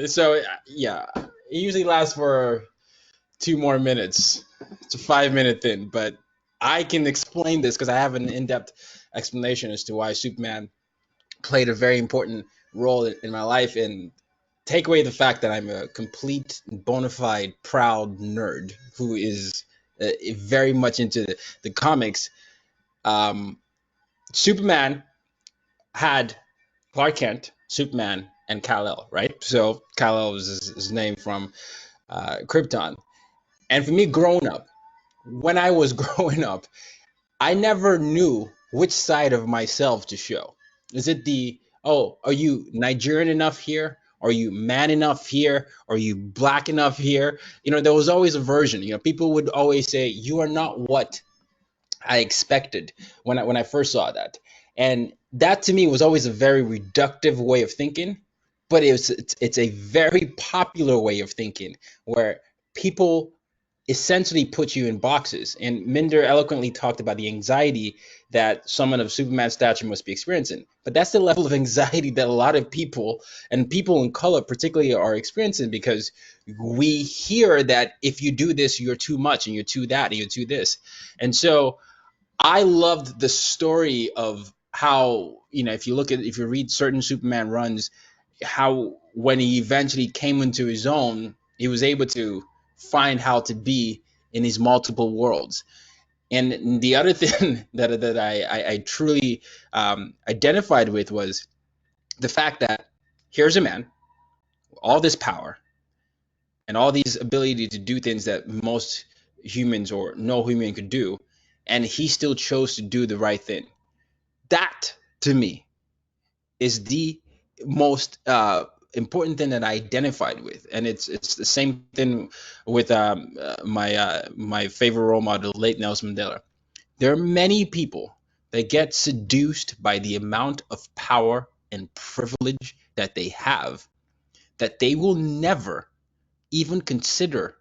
So yeah, it usually lasts for 2 more minutes. It's a 5 minute thing, but I can explain this because I have an in-depth explanation as to why Superman played a very important role in my life, and take away the fact that I'm a complete bona fide proud nerd who is very much into the comics. Superman had Clark Kent, Superman, and Kal-El, right? So Kal-El was his name from Krypton. And for me growing up, when I was growing up, I never knew which side of myself to show. Is it are you Nigerian enough here? Are you man enough here? Are you black enough here? There was always a version. People would always say, you are not what I expected when I first saw that. And that to me was always a very reductive way of thinking, but it's a very popular way of thinking where people essentially put you in boxes. And Minder eloquently talked about the anxiety that someone of Superman's stature must be experiencing. But that's the level of anxiety that a lot of people, and people in color particularly, are experiencing, because we hear that if you do this, you're too much, and you're too that, and you're too this. And so I loved the story of how, if you read certain Superman runs, how when he eventually came into his own, he was able to find how to be in these multiple worlds. And the other thing that I truly identified with was the fact that here's a man, all this power and all these ability to do things that most humans or no human could do, and he still chose to do the right thing. That to me is the most important thing that I identified with, and it's the same thing with my favorite role model, late Nelson Mandela. There are many people that get seduced by the amount of power and privilege that they have, that they will never even consider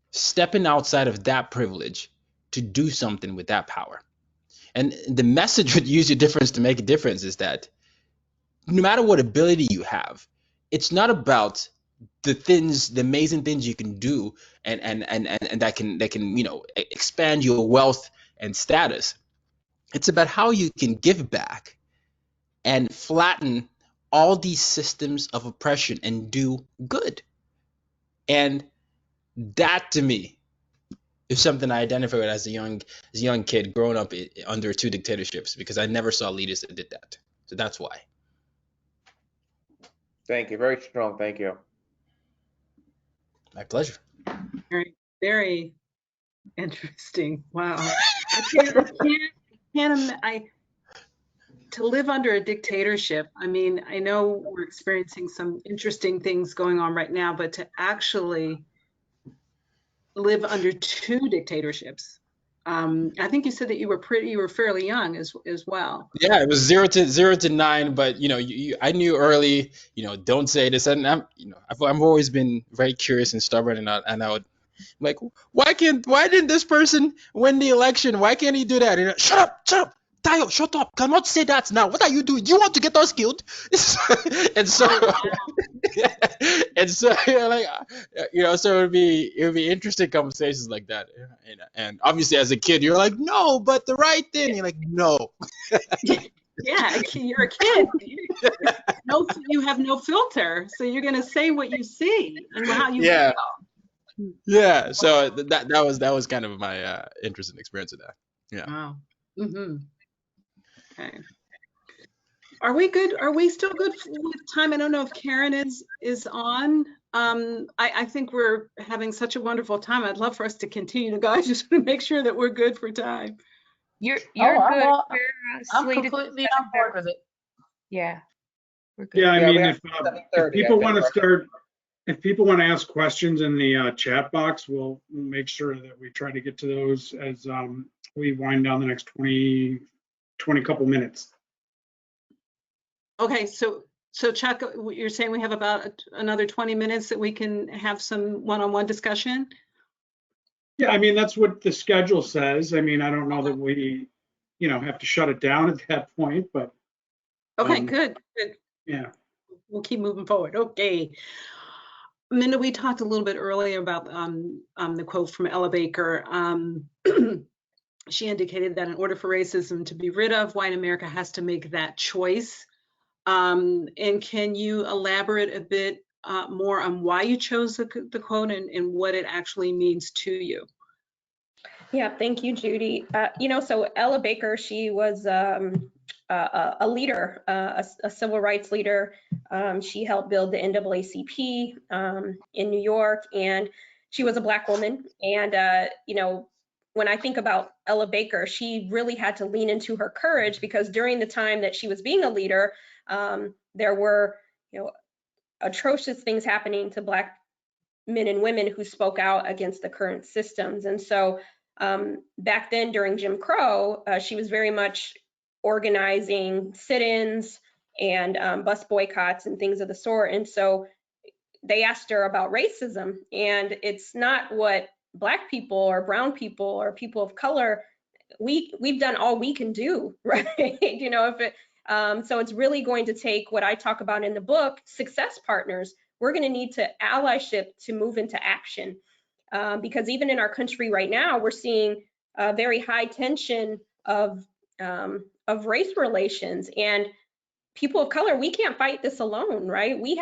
stepping outside of that privilege to do something with that power. And the message with Use Your Difference to Make a Difference is that no matter what ability you have, it's not about the amazing things you can do and that can expand your wealth and status. It's about how you can give back and flatten all these systems of oppression and do good. And that to me is something I identify with as a young kid growing up under two dictatorships, because I never saw leaders that did that. So that's why. Thank you. Very strong. Thank you. My pleasure. Very, very interesting. Wow. To live under a dictatorship, I mean, I know we're experiencing some interesting things going on right now, but to actually live under two dictatorships, I think you said that you were fairly young as well. Yeah, it was 0 to 9, but I knew early, don't say this, and I've always been very curious and stubborn, and I would like, why didn't this person win the election? Why can't he do that? Shut up, Tayo, shut up! Cannot say that now. What are you doing? You want to get us killed? And so, so it would be interesting conversations like that. And obviously, as a kid, you're like, no, but the right thing. You're like, no. Yeah, you're a kid. You have no filter, so you're gonna say what you see and how you feel. Yeah. So that was kind of my interesting experience of that. Yeah. Wow. Mm-hmm. Okay. Are we good? Are we still good with time? I don't know if Karen is on. I think we're having such a wonderful time. I'd love for us to continue to go. I just want to make sure that we're good for time. You're Oh, good. well, We're I'm slated to completely start on board with it. Yeah, we're good. Yeah, I Yeah, we mean, have if 7:30, people I think, want to right? start, if people want to ask questions in the chat box, we'll make sure that we try to get to those as we wind down the next 20 couple minutes. Okay, so Chuck, you're saying we have about another 20 minutes that we can have some one-on-one discussion? Yeah, I mean, that's what the schedule says. I mean, I don't know that we, have to shut it down at that point, but Okay, good. yeah. We'll keep moving forward. Okay. Minda, we talked a little bit earlier about the quote from Ella Baker. She indicated that in order for racism to be rid of, white America has to make that choice. And can you elaborate a bit more on why you chose the quote and what it actually means to you? Yeah, thank you, Judy. So Ella Baker, she was a leader, a civil rights leader. She helped build the NAACP in New York, and she was a Black woman. And, when I think about Ella Baker, she really had to lean into her courage, because during the time that she was being a leader, there were, atrocious things happening to Black men and women who spoke out against the current systems. And so back then during Jim Crow, she was very much organizing sit-ins and bus boycotts and things of the sort. And so they asked her about racism, and it's not what Black people or brown people or people of color, we've done all we can do, right? So it's really going to take what I talk about in the book, success partners. We're going to need to allyship to move into action. Because even in our country right now, we're seeing a very high tension of race relations, and people of color, we can't fight this alone, right? We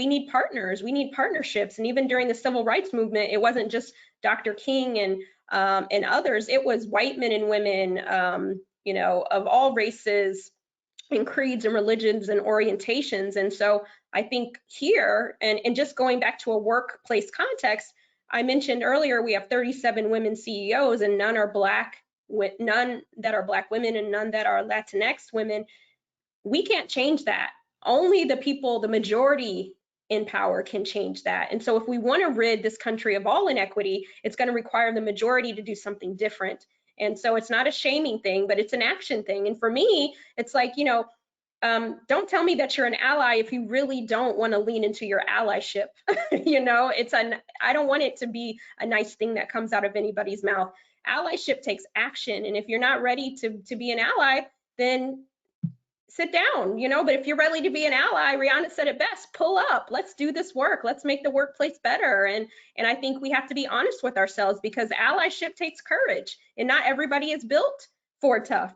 need partners, we need partnerships. And even during the civil rights movement, it wasn't just Dr. King and others, it was white men and women, of all races and creeds and religions and orientations. And so I think here, and just going back to a workplace context, I mentioned earlier, we have 37 women CEOs, and none that are Black women and none that are Latinx women. We can't change that. Only the people, the majority in power, can change that. And so if we want to rid this country of all inequity, it's going to require the majority to do something different. And so it's not a shaming thing, but it's an action thing. And for me, it's like, don't tell me that you're an ally if you really don't want to lean into your allyship. I don't want it to be a nice thing that comes out of anybody's mouth. Allyship takes action. And if you're not ready to be an ally, then sit down, but if you're ready to be an ally, Rihanna said it best, pull up, let's do this work, let's make the workplace better. And I think we have to be honest with ourselves, because allyship takes courage, and not everybody is built for tough.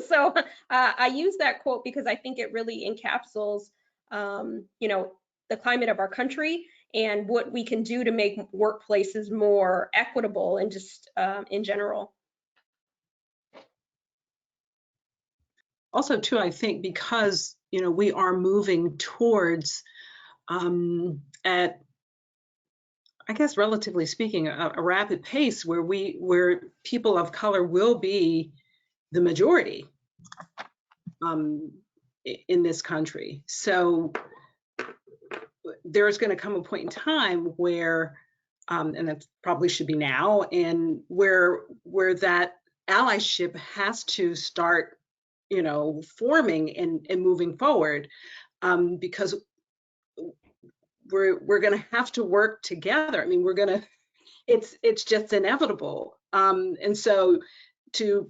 So I use that quote because I think it really encapsulates, the climate of our country and what we can do to make workplaces more equitable and just in general. Also, too, I think because, we are moving towards, at, I guess, relatively speaking, a rapid pace where people of color will be the majority in this country. So there's going to come a point in time where, and that probably should be now, and where that allyship has to start forming and moving forward, because we're going to have to work together. I mean, it's just inevitable. And so to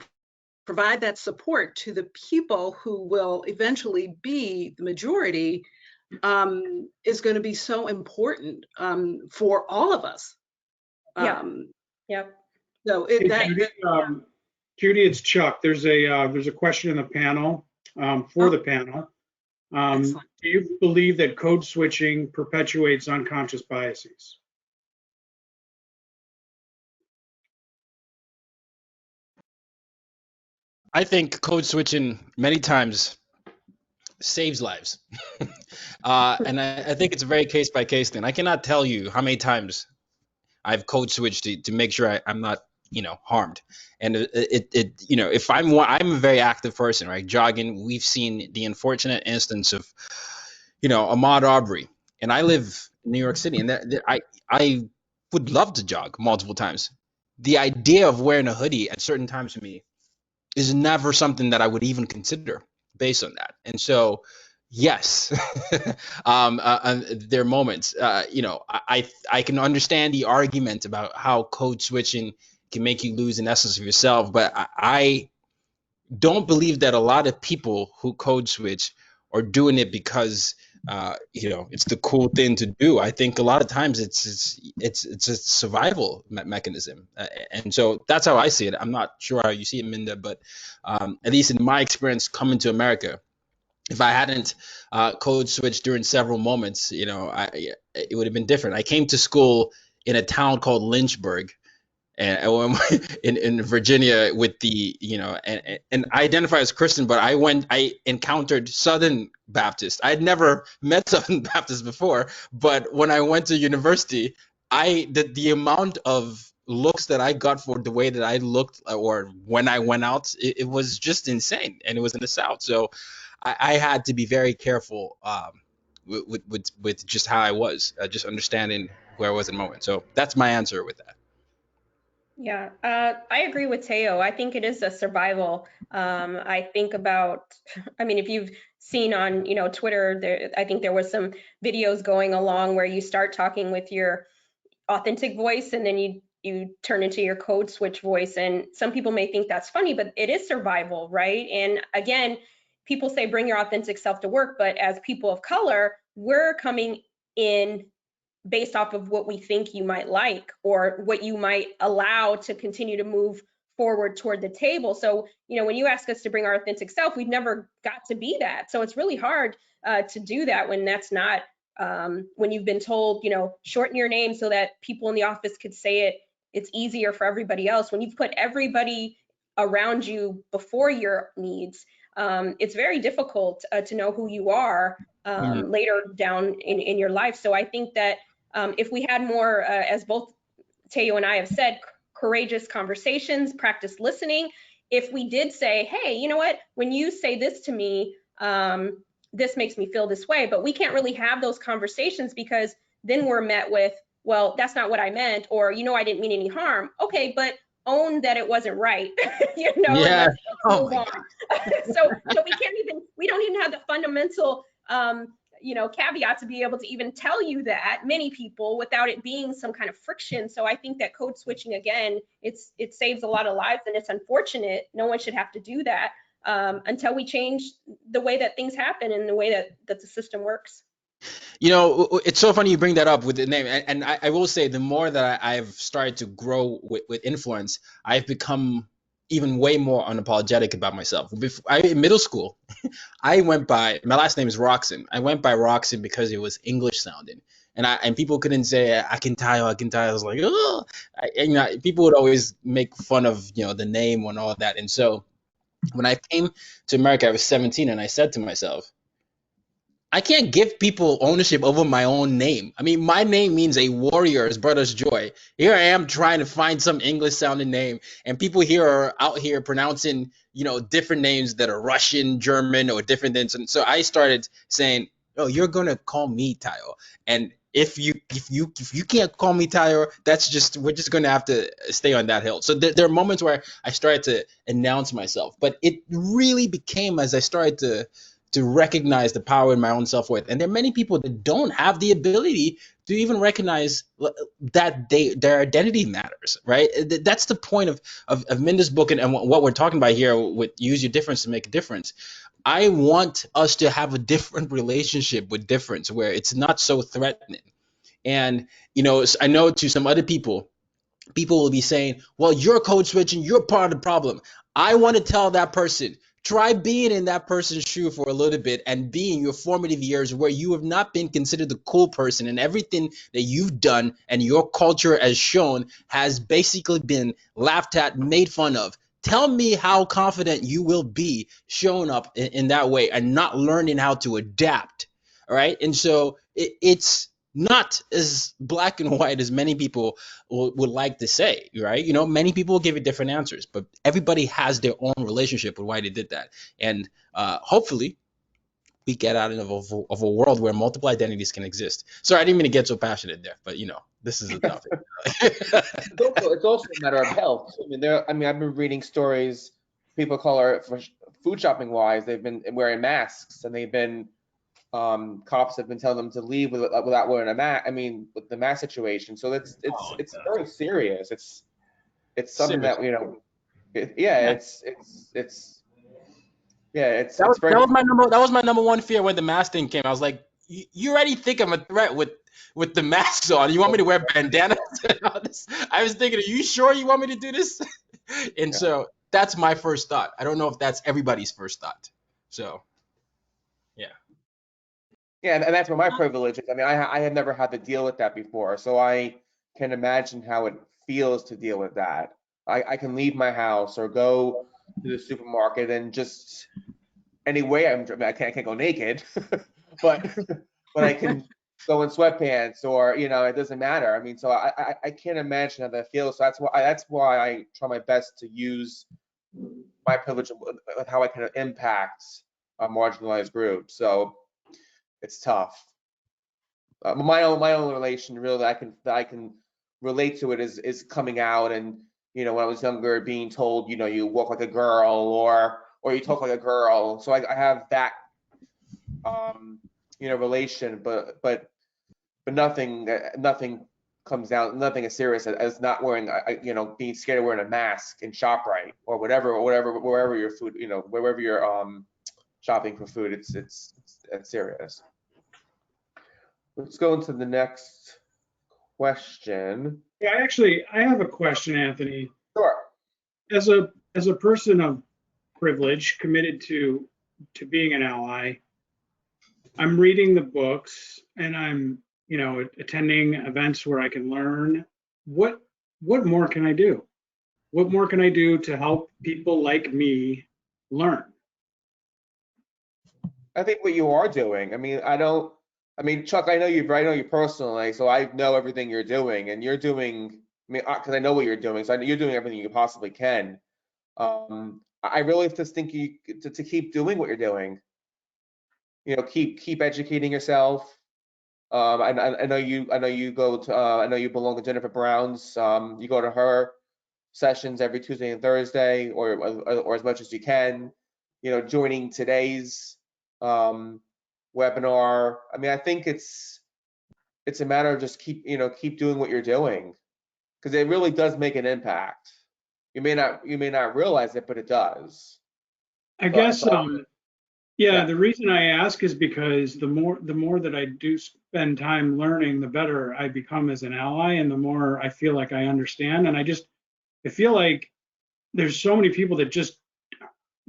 provide that support to the people who will eventually be the majority is going to be so important for all of us. Yep. So Judy, it's Chuck. There's a question in the panel for the panel. Do you believe that code switching perpetuates unconscious biases? I think code switching many times saves lives. And I think it's a very case by case thing. I cannot tell you how many times I've code switched to make sure I'm not, harmed. And if I'm a very active person, right? Jogging, we've seen the unfortunate instance of, Ahmaud Arbery, and I live in New York City, and I would love to jog multiple times. The idea of wearing a hoodie at certain times for me is never something that I would even consider based on that. And so, yes, there are moments. I can understand the argument about how code switching can make you lose an essence of yourself, but I don't believe that a lot of people who code switch are doing it because it's the cool thing to do. I think a lot of times it's a survival mechanism, and so that's how I see it. I'm not sure how you see it, Minda, but at least in my experience coming to America, if I hadn't code switched during several moments, it would have been different. I came to school in a town called Lynchburg, and in Virginia with the, and I identify as Christian, but I encountered Southern Baptists. I'd never met Southern Baptists before, but when I went to university, the amount of looks that I got for the way that I looked or when I went out, it was just insane, and it was in the South. So I had to be very careful with just how I was, just understanding where I was in the moment. So that's my answer with that. Yeah, I agree with Teo. I think it is a survival. I think about, if you've seen on, Twitter, I think there was some videos going along where you start talking with your authentic voice and then you turn into your code switch voice. And some people may think that's funny, but it is survival, right? And again, people say bring your authentic self to work, but as people of color, we're coming in based off of what we think you might like or what you might allow to continue to move forward toward the table. So, when you ask us to bring our authentic self, we've never got to be that. So it's really hard to do that when that's not, when you've been told, shorten your name so that people in the office could say it, it's easier for everybody else. When you've put everybody around you before your needs, it's very difficult to know who you are later down in your life. So I think that if we had more, as both Teo and I have said, courageous conversations, practice listening. If we did say, hey, you know what, when you say this to me, this makes me feel this way, but we can't really have those conversations because then we're met with, well, that's not what I meant, or, I didn't mean any harm. Okay, but own that it wasn't right, Yeah. Let's move on. So we don't even have the fundamental, caveat to be able to even tell you that, many people, without it being some kind of friction. So I think that code switching, again, it saves a lot of lives, and it's unfortunate. No one should have to do that until we change the way that things happen and the way that the system works. It's so funny you bring that up with the name. And I will say, the more that I've started to grow with influence, I've become even way more unapologetic about myself. In middle school, I went by, my last name is Rockson. I went by Rockson because it was English sounding. And people couldn't say, I can tile. I was like, oh, people would always make fun of, the name and all of that. And so when I came to America, I was 17, and I said to myself, I can't give people ownership over my own name. My name means a warrior's brother's joy. Here I am trying to find some English sounding name, and people here are out here pronouncing, different names that are Russian, German, or different things. And so I started saying, oh, you're going to call me Tayo. And if you can't call me Tayo, we're just going to have to stay on that hill. So there are moments where I started to announce myself, but it really became as I started to recognize the power in my own self-worth. And there are many people that don't have the ability to even recognize that their identity matters, right? That's the point of Minda's book and what we're talking about here with Use Your Difference to Make a Difference. I want us to have a different relationship with difference where it's not so threatening. And, I know to some other people will be saying, well, you're code switching, you're part of the problem. I want to tell that person, try being in that person's shoe for a little bit and being your formative years where you have not been considered the cool person, and everything that you've done and your culture has shown has basically been laughed at, made fun of. Tell me how confident you will be showing up in that way and not learning how to adapt. All right. And so it's not as black and white as many people would like to say, right? You know, many people will give you different answers, but everybody has their own relationship with why they did that. And hopefully we get out of a world where multiple identities can exist. Sorry, I didn't mean to get so passionate there, but you know, this is a topic. It's also a matter of health. I mean, I've been reading stories. People call her for food shopping wise. They've been wearing masks, and they've been cops have been telling them to leave without wearing a mask. I mean, with the mask situation. So it's very serious. It's something Serious. that it's That very. was my number one fear when the mask thing came. I was like, you already think I'm a threat with the masks on. You want me to wear bandanas and all this? I was thinking, are you sure you want me to do this? And so that's my first thought. I don't know if that's everybody's first thought. So, yeah. Yeah, and that's where my privilege is. I mean, I had never had to deal with that before, so I can imagine how it feels to deal with that. I can leave my house or go to the supermarket and just anyway, I can't go naked, but I can go in sweatpants or it doesn't matter. I mean, so I can't imagine how that feels. So that's why I try my best to use my privilege with how I can impact a marginalized group. So it's tough. My own relation really that I can relate to it is coming out and when I was younger being told you walk like a girl or you talk like a girl. So I have that relation, but nothing comes down, nothing as serious as not wearing being scared of wearing a mask in ShopRite or wherever your food wherever you're shopping for food. It's serious. Let's go into the next question. Yeah, I have a question, Anthony. Sure. As a person of privilege, committed to being an ally, I'm reading the books and I'm, attending events where I can learn. What more can I do? What more can I do to help people like me learn? I think what you are doing. Chuck, I know you personally, so I know everything you're doing, and you're doing. Because I know what you're doing, so you're doing everything you possibly can. I really just think you to keep doing what you're doing. Keep educating yourself. I know you go to. I know you belong to Jennifer Brown's. You go to her sessions every Tuesday and Thursday, or as much as you can. Joining today's webinar. I mean, I think it's a matter of just keep doing what you're doing, because it really does make an impact. You may not realize it, but it does. I guess the reason I ask is because the more that I do spend time learning, the better I become as an ally, and the more I feel like I understand. And I feel like there's so many people that just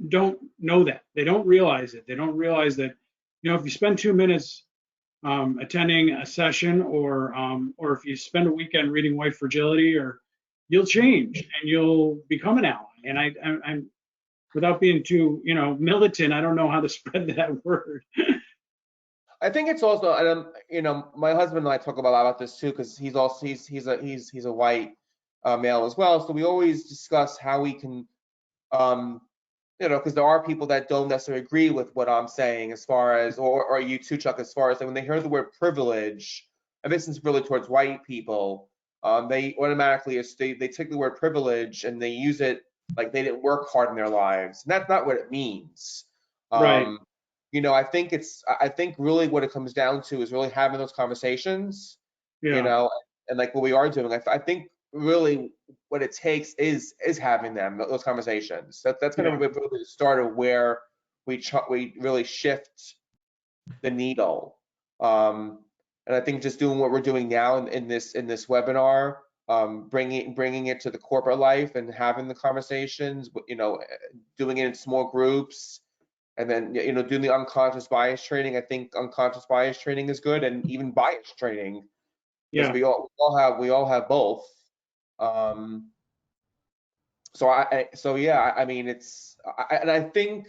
don't know that. They don't realize it. They don't realize that, if you spend 2 minutes attending a session or if you spend a weekend reading White Fragility, or you'll change and you'll become an ally. And I'm without being too, militant, I don't know how to spread that word. I think it's also, my husband and I talk about this too, because he's a white male as well. So we always discuss how we can, because there are people that don't necessarily agree with what I'm saying, as far as, or you too, Chuck, as far as when they hear the word privilege, and this is really towards white people, they automatically they take the word privilege and they use it like they didn't work hard in their lives, and that's not what it means. Right. I think really what it comes down to is really having those conversations. Yeah. And like what we are doing. I think really what it takes is having those conversations. That's going to be the start of where we really shift the needle. And I think just doing what we're doing now in this webinar, bringing it to the corporate life and having the conversations, doing it in small groups, and then doing the unconscious bias training. I think unconscious bias training is good, and even bias training, because we all have both. I mean, and I think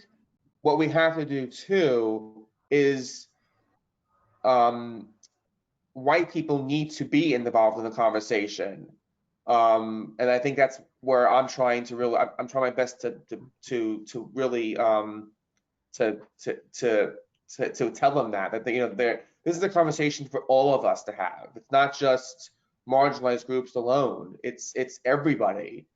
what we have to do too is white people need to be involved in the conversation. And I think that's where I'm trying my best to really to tell them that this is a conversation for all of us to have. It's not just marginalized groups alone. It's everybody.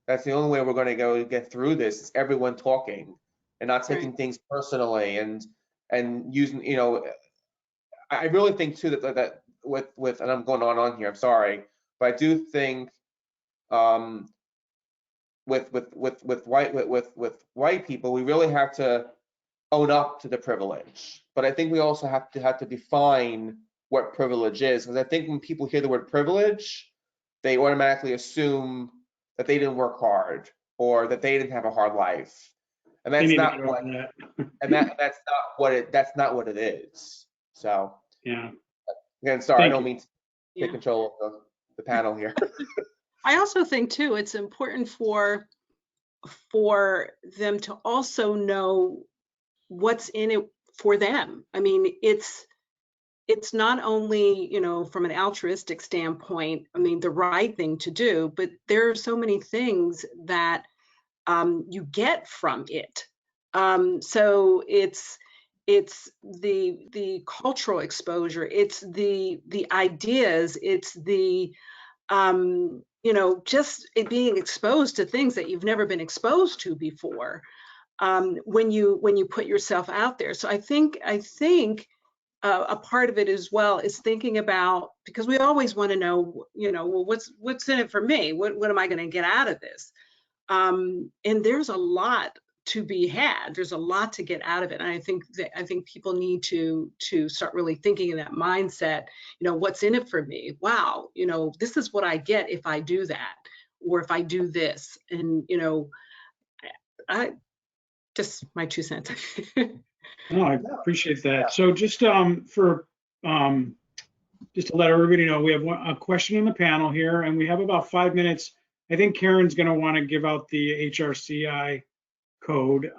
That's the only way we're going to get through this. Is everyone talking and not taking things personally and using, I really think too that with and I'm going on here, I'm sorry, but I do think with white people, we really have to own up to the privilege. But I think we also have to define what privilege is, because I think when people hear the word privilege, they automatically assume that they didn't work hard or that they didn't have a hard life, and that's not what that's not what it is. So yeah. Again, sorry, I don't mean to take control of the panel here. I also think too, it's important for them to also know what's in it for them. I mean, it's not only, from an altruistic standpoint, I mean, the right thing to do, but there are so many things that you get from it. So it's the cultural exposure, it's the ideas, it's the just being exposed to things that you've never been exposed to before, when you put yourself out there. So I think a part of it as well is thinking about, because we always want to know, well, what's in it for me? What am I going to get out of this? And there's a lot to be had. There's a lot to get out of it. And I think people need to start really thinking in that mindset, what's in it for me? Wow, this is what I get if I do that, or if I do this. And, I just my 2 cents. No, I appreciate that. So just for just to let everybody know, we have a question in the panel here, and we have about 5 minutes. I think Karen's going to want to give out the HRCI code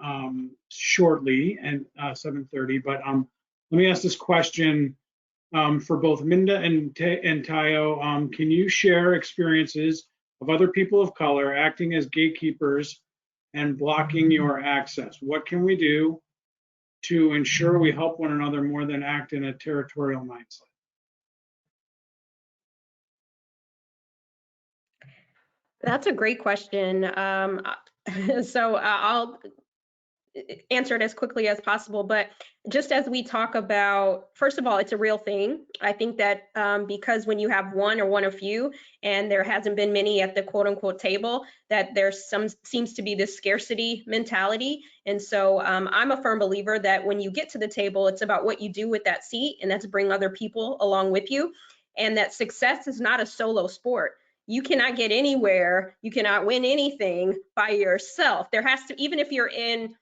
shortly at 7:30. But let me ask this question for both Minda and Tayo. Can you share experiences of other people of color acting as gatekeepers and blocking your access? What can we do to ensure we help one another more than act in a territorial mindset? That's a great question. So I'll answer it as quickly as possible. But just as we talk about, first of all, it's a real thing. I think that because when you have one or one of few, and there hasn't been many at the quote unquote table, that there's seems to be this scarcity mentality. And so I'm a firm believer that when you get to the table, it's about what you do with that seat, and that's bring other people along with you. And that success is not a solo sport. You cannot get anywhere, you cannot win anything by yourself. There has to, even if you're in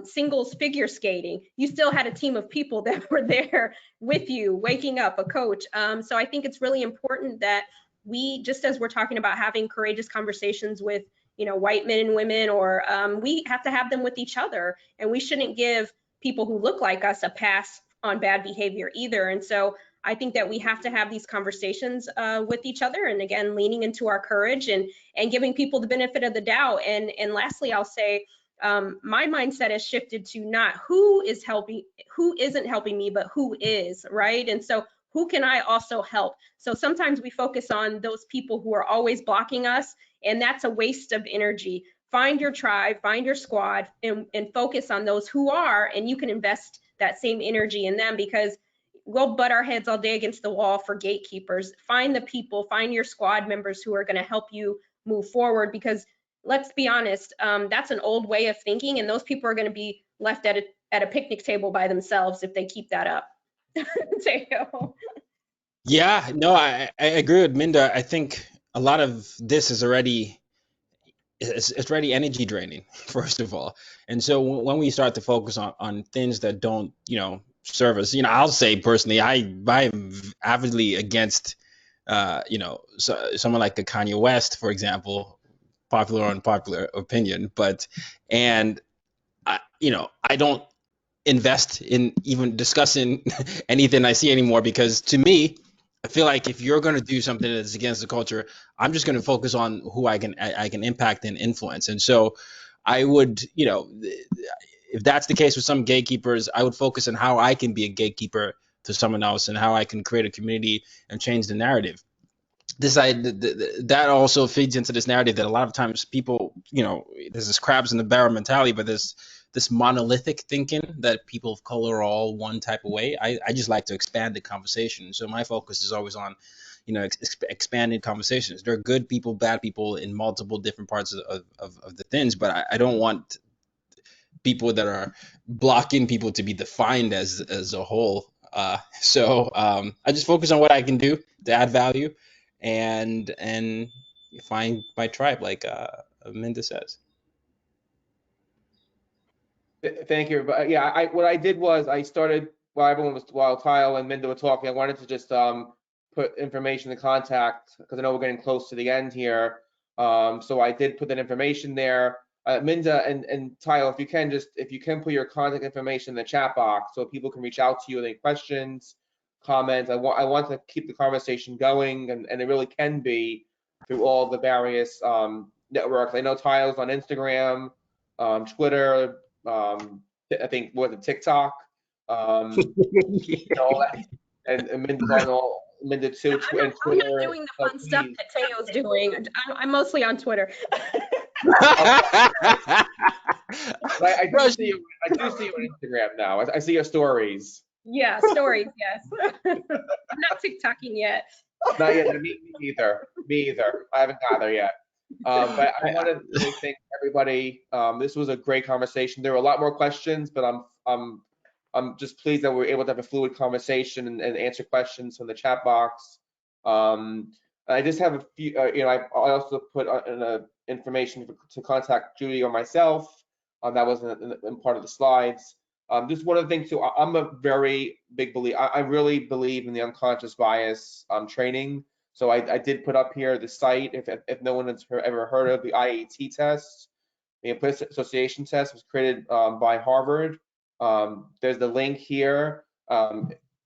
singles figure skating, you still had a team of people that were there with you, waking up, a coach. So I think it's really important that we, just as we're talking about having courageous conversations with, white men and women, or we have to have them with each other, and we shouldn't give people who look like us a pass on bad behavior either. And so I think that we have to have these conversations with each other, and again, leaning into our courage and giving people the benefit of the doubt. And lastly, I'll say, my mindset has shifted to not who isn't helping me, but who is, right? And so who can I also help? So sometimes we focus on those people who are always blocking us, and that's a waste of energy. Find your tribe, find your squad, and focus on those who are, and you can invest that same energy in them, because we'll butt our heads all day against the wall for gatekeepers. Find the people, find your squad members who are going to help you move forward, because let's be honest, that's an old way of thinking, and those people are going to be left at a picnic table by themselves if they keep that up. Yeah, no, I agree with Minda. I think a lot of this is already it's already energy draining, first of all. And so when we start to focus on things that don't, serve us, I'll say personally, I am avidly against, someone like a Kanye West, for example, popular or unpopular opinion, and I don't invest in even discussing anything I see anymore, because to me, I feel like if you're going to do something that's against the culture, I'm just going to focus on who I can impact and influence. And so I would, if that's the case with some gatekeepers, I would focus on how I can be a gatekeeper to someone else and how I can create a community and change the narrative. That also feeds into this narrative that a lot of times people, there's this crabs in the barrel mentality, but there's this monolithic thinking that people of color are all one type of way. I just like to expand the conversation. So my focus is always on, expanding conversations. There are good people, bad people in multiple different parts of the things, but I don't want people that are blocking people to be defined as a whole. So I just focus on what I can do to add value and find my tribe, like Minda says. Thank you. But yeah, what I did was I started while Kyle and Minda were talking. I wanted to just put information in contact, because I know we're getting close to the end here. So I did put that information there. Minda and Kyle, if you can put your contact information in the chat box so people can reach out to you with any questions, comments. I want to keep the conversation going, and it really can be through all the various networks. I know Kyle's on Instagram, Twitter, I think TikTok, all that, and Minda's on all. Minda too, and Twitter. I'm not doing the fun stuff that Teo's doing. I'm mostly on Twitter. I do see you on Instagram now. I see your stories. Yeah, stories. Yes. I'm not TikToking yet. Not yet. Me either. I haven't got there yet. But I want to really thank everybody. This was a great conversation. There were a lot more questions, but I'm just pleased that we were able to have a fluid conversation and answer questions from the chat box. I just have a few. I also put in information to contact Judy or myself. That wasn't in part of the slides. Just one of the things too. I'm a very big believer. I really believe in the unconscious bias training. So I did put up here the site. If no one has ever heard of the IAT test, the Implicit Association test was created by Harvard. There's the link here.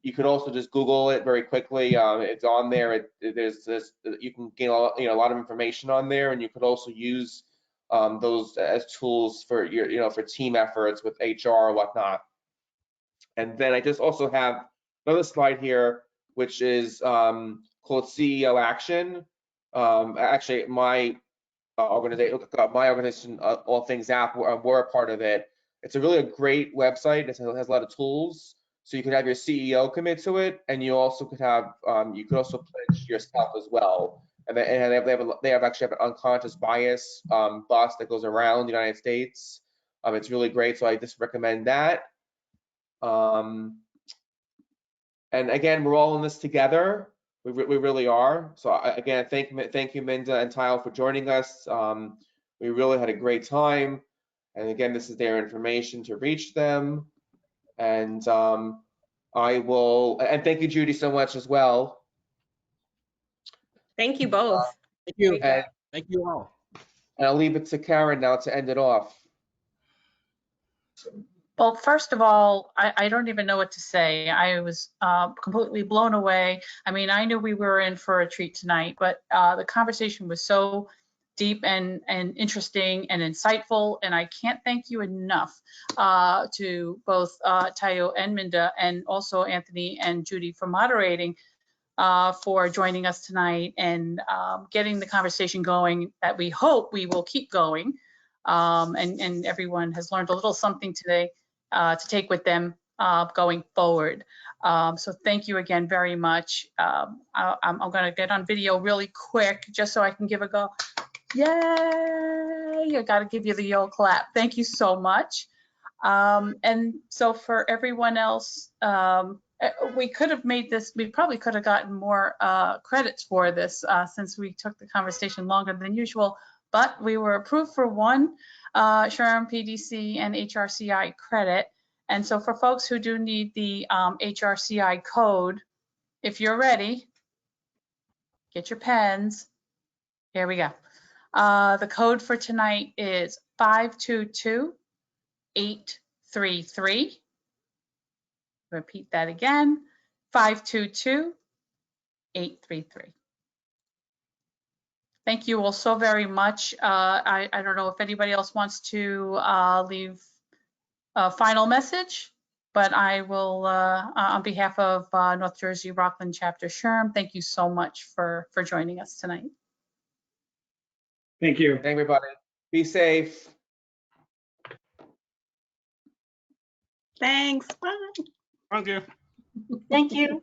You could also just Google it very quickly. It's on there. There's this. You can gain a lot of information on there, and you could also use those as tools for for team efforts with HR or whatnot. And then I just also have another slide here, which is called CEO Action. Actually, my organization, All Things App, we're a part of it. It's a great website. It has a lot of tools. So you could have your CEO commit to it, and you also could have pledge yourself as well. And they actually have an unconscious bias bus that goes around the United States. It's really great. So I just recommend that. And again, we're all in this together. We really are. So again, thank you, Minda and Kyle, for joining us. We really had a great time. And again, this is their information to reach them. And and thank you, Judy, so much as well. Thank you both. Thank you. And thank you all. And I'll leave it to Karen now to end it off. Well, first of all, I don't even know what to say. I was completely blown away. I mean, I knew we were in for a treat tonight, but the conversation was so deep and interesting and insightful, and I can't thank you enough to both Tayo and Minda, and also Anthony and Judy for moderating, for joining us tonight and getting the conversation going that we hope we will keep going. And everyone has learned a little something today to take with them going forward. So thank you again very much. I'm going to get on video really quick just so I can give a go. Yay! I got to give you the yo clap. Thank you so much. And so for everyone else, we could have made this, we probably could have gotten more credits for this since we took the conversation longer than usual, but we were approved for one SHRM PDC and HRCI credit. And so for folks who do need the HRCI code, if you're ready, get your pens. Here we go. The code for tonight is 522833. Repeat that again, 522833. Thank you all so very much. I don't know if anybody else wants to leave a final message, but I will, on behalf of North Jersey-Rockland Chapter SHRM, thank you so much for joining us tonight. Thank you. Everybody, be safe. Thanks. Bye. Thank you. Thank you.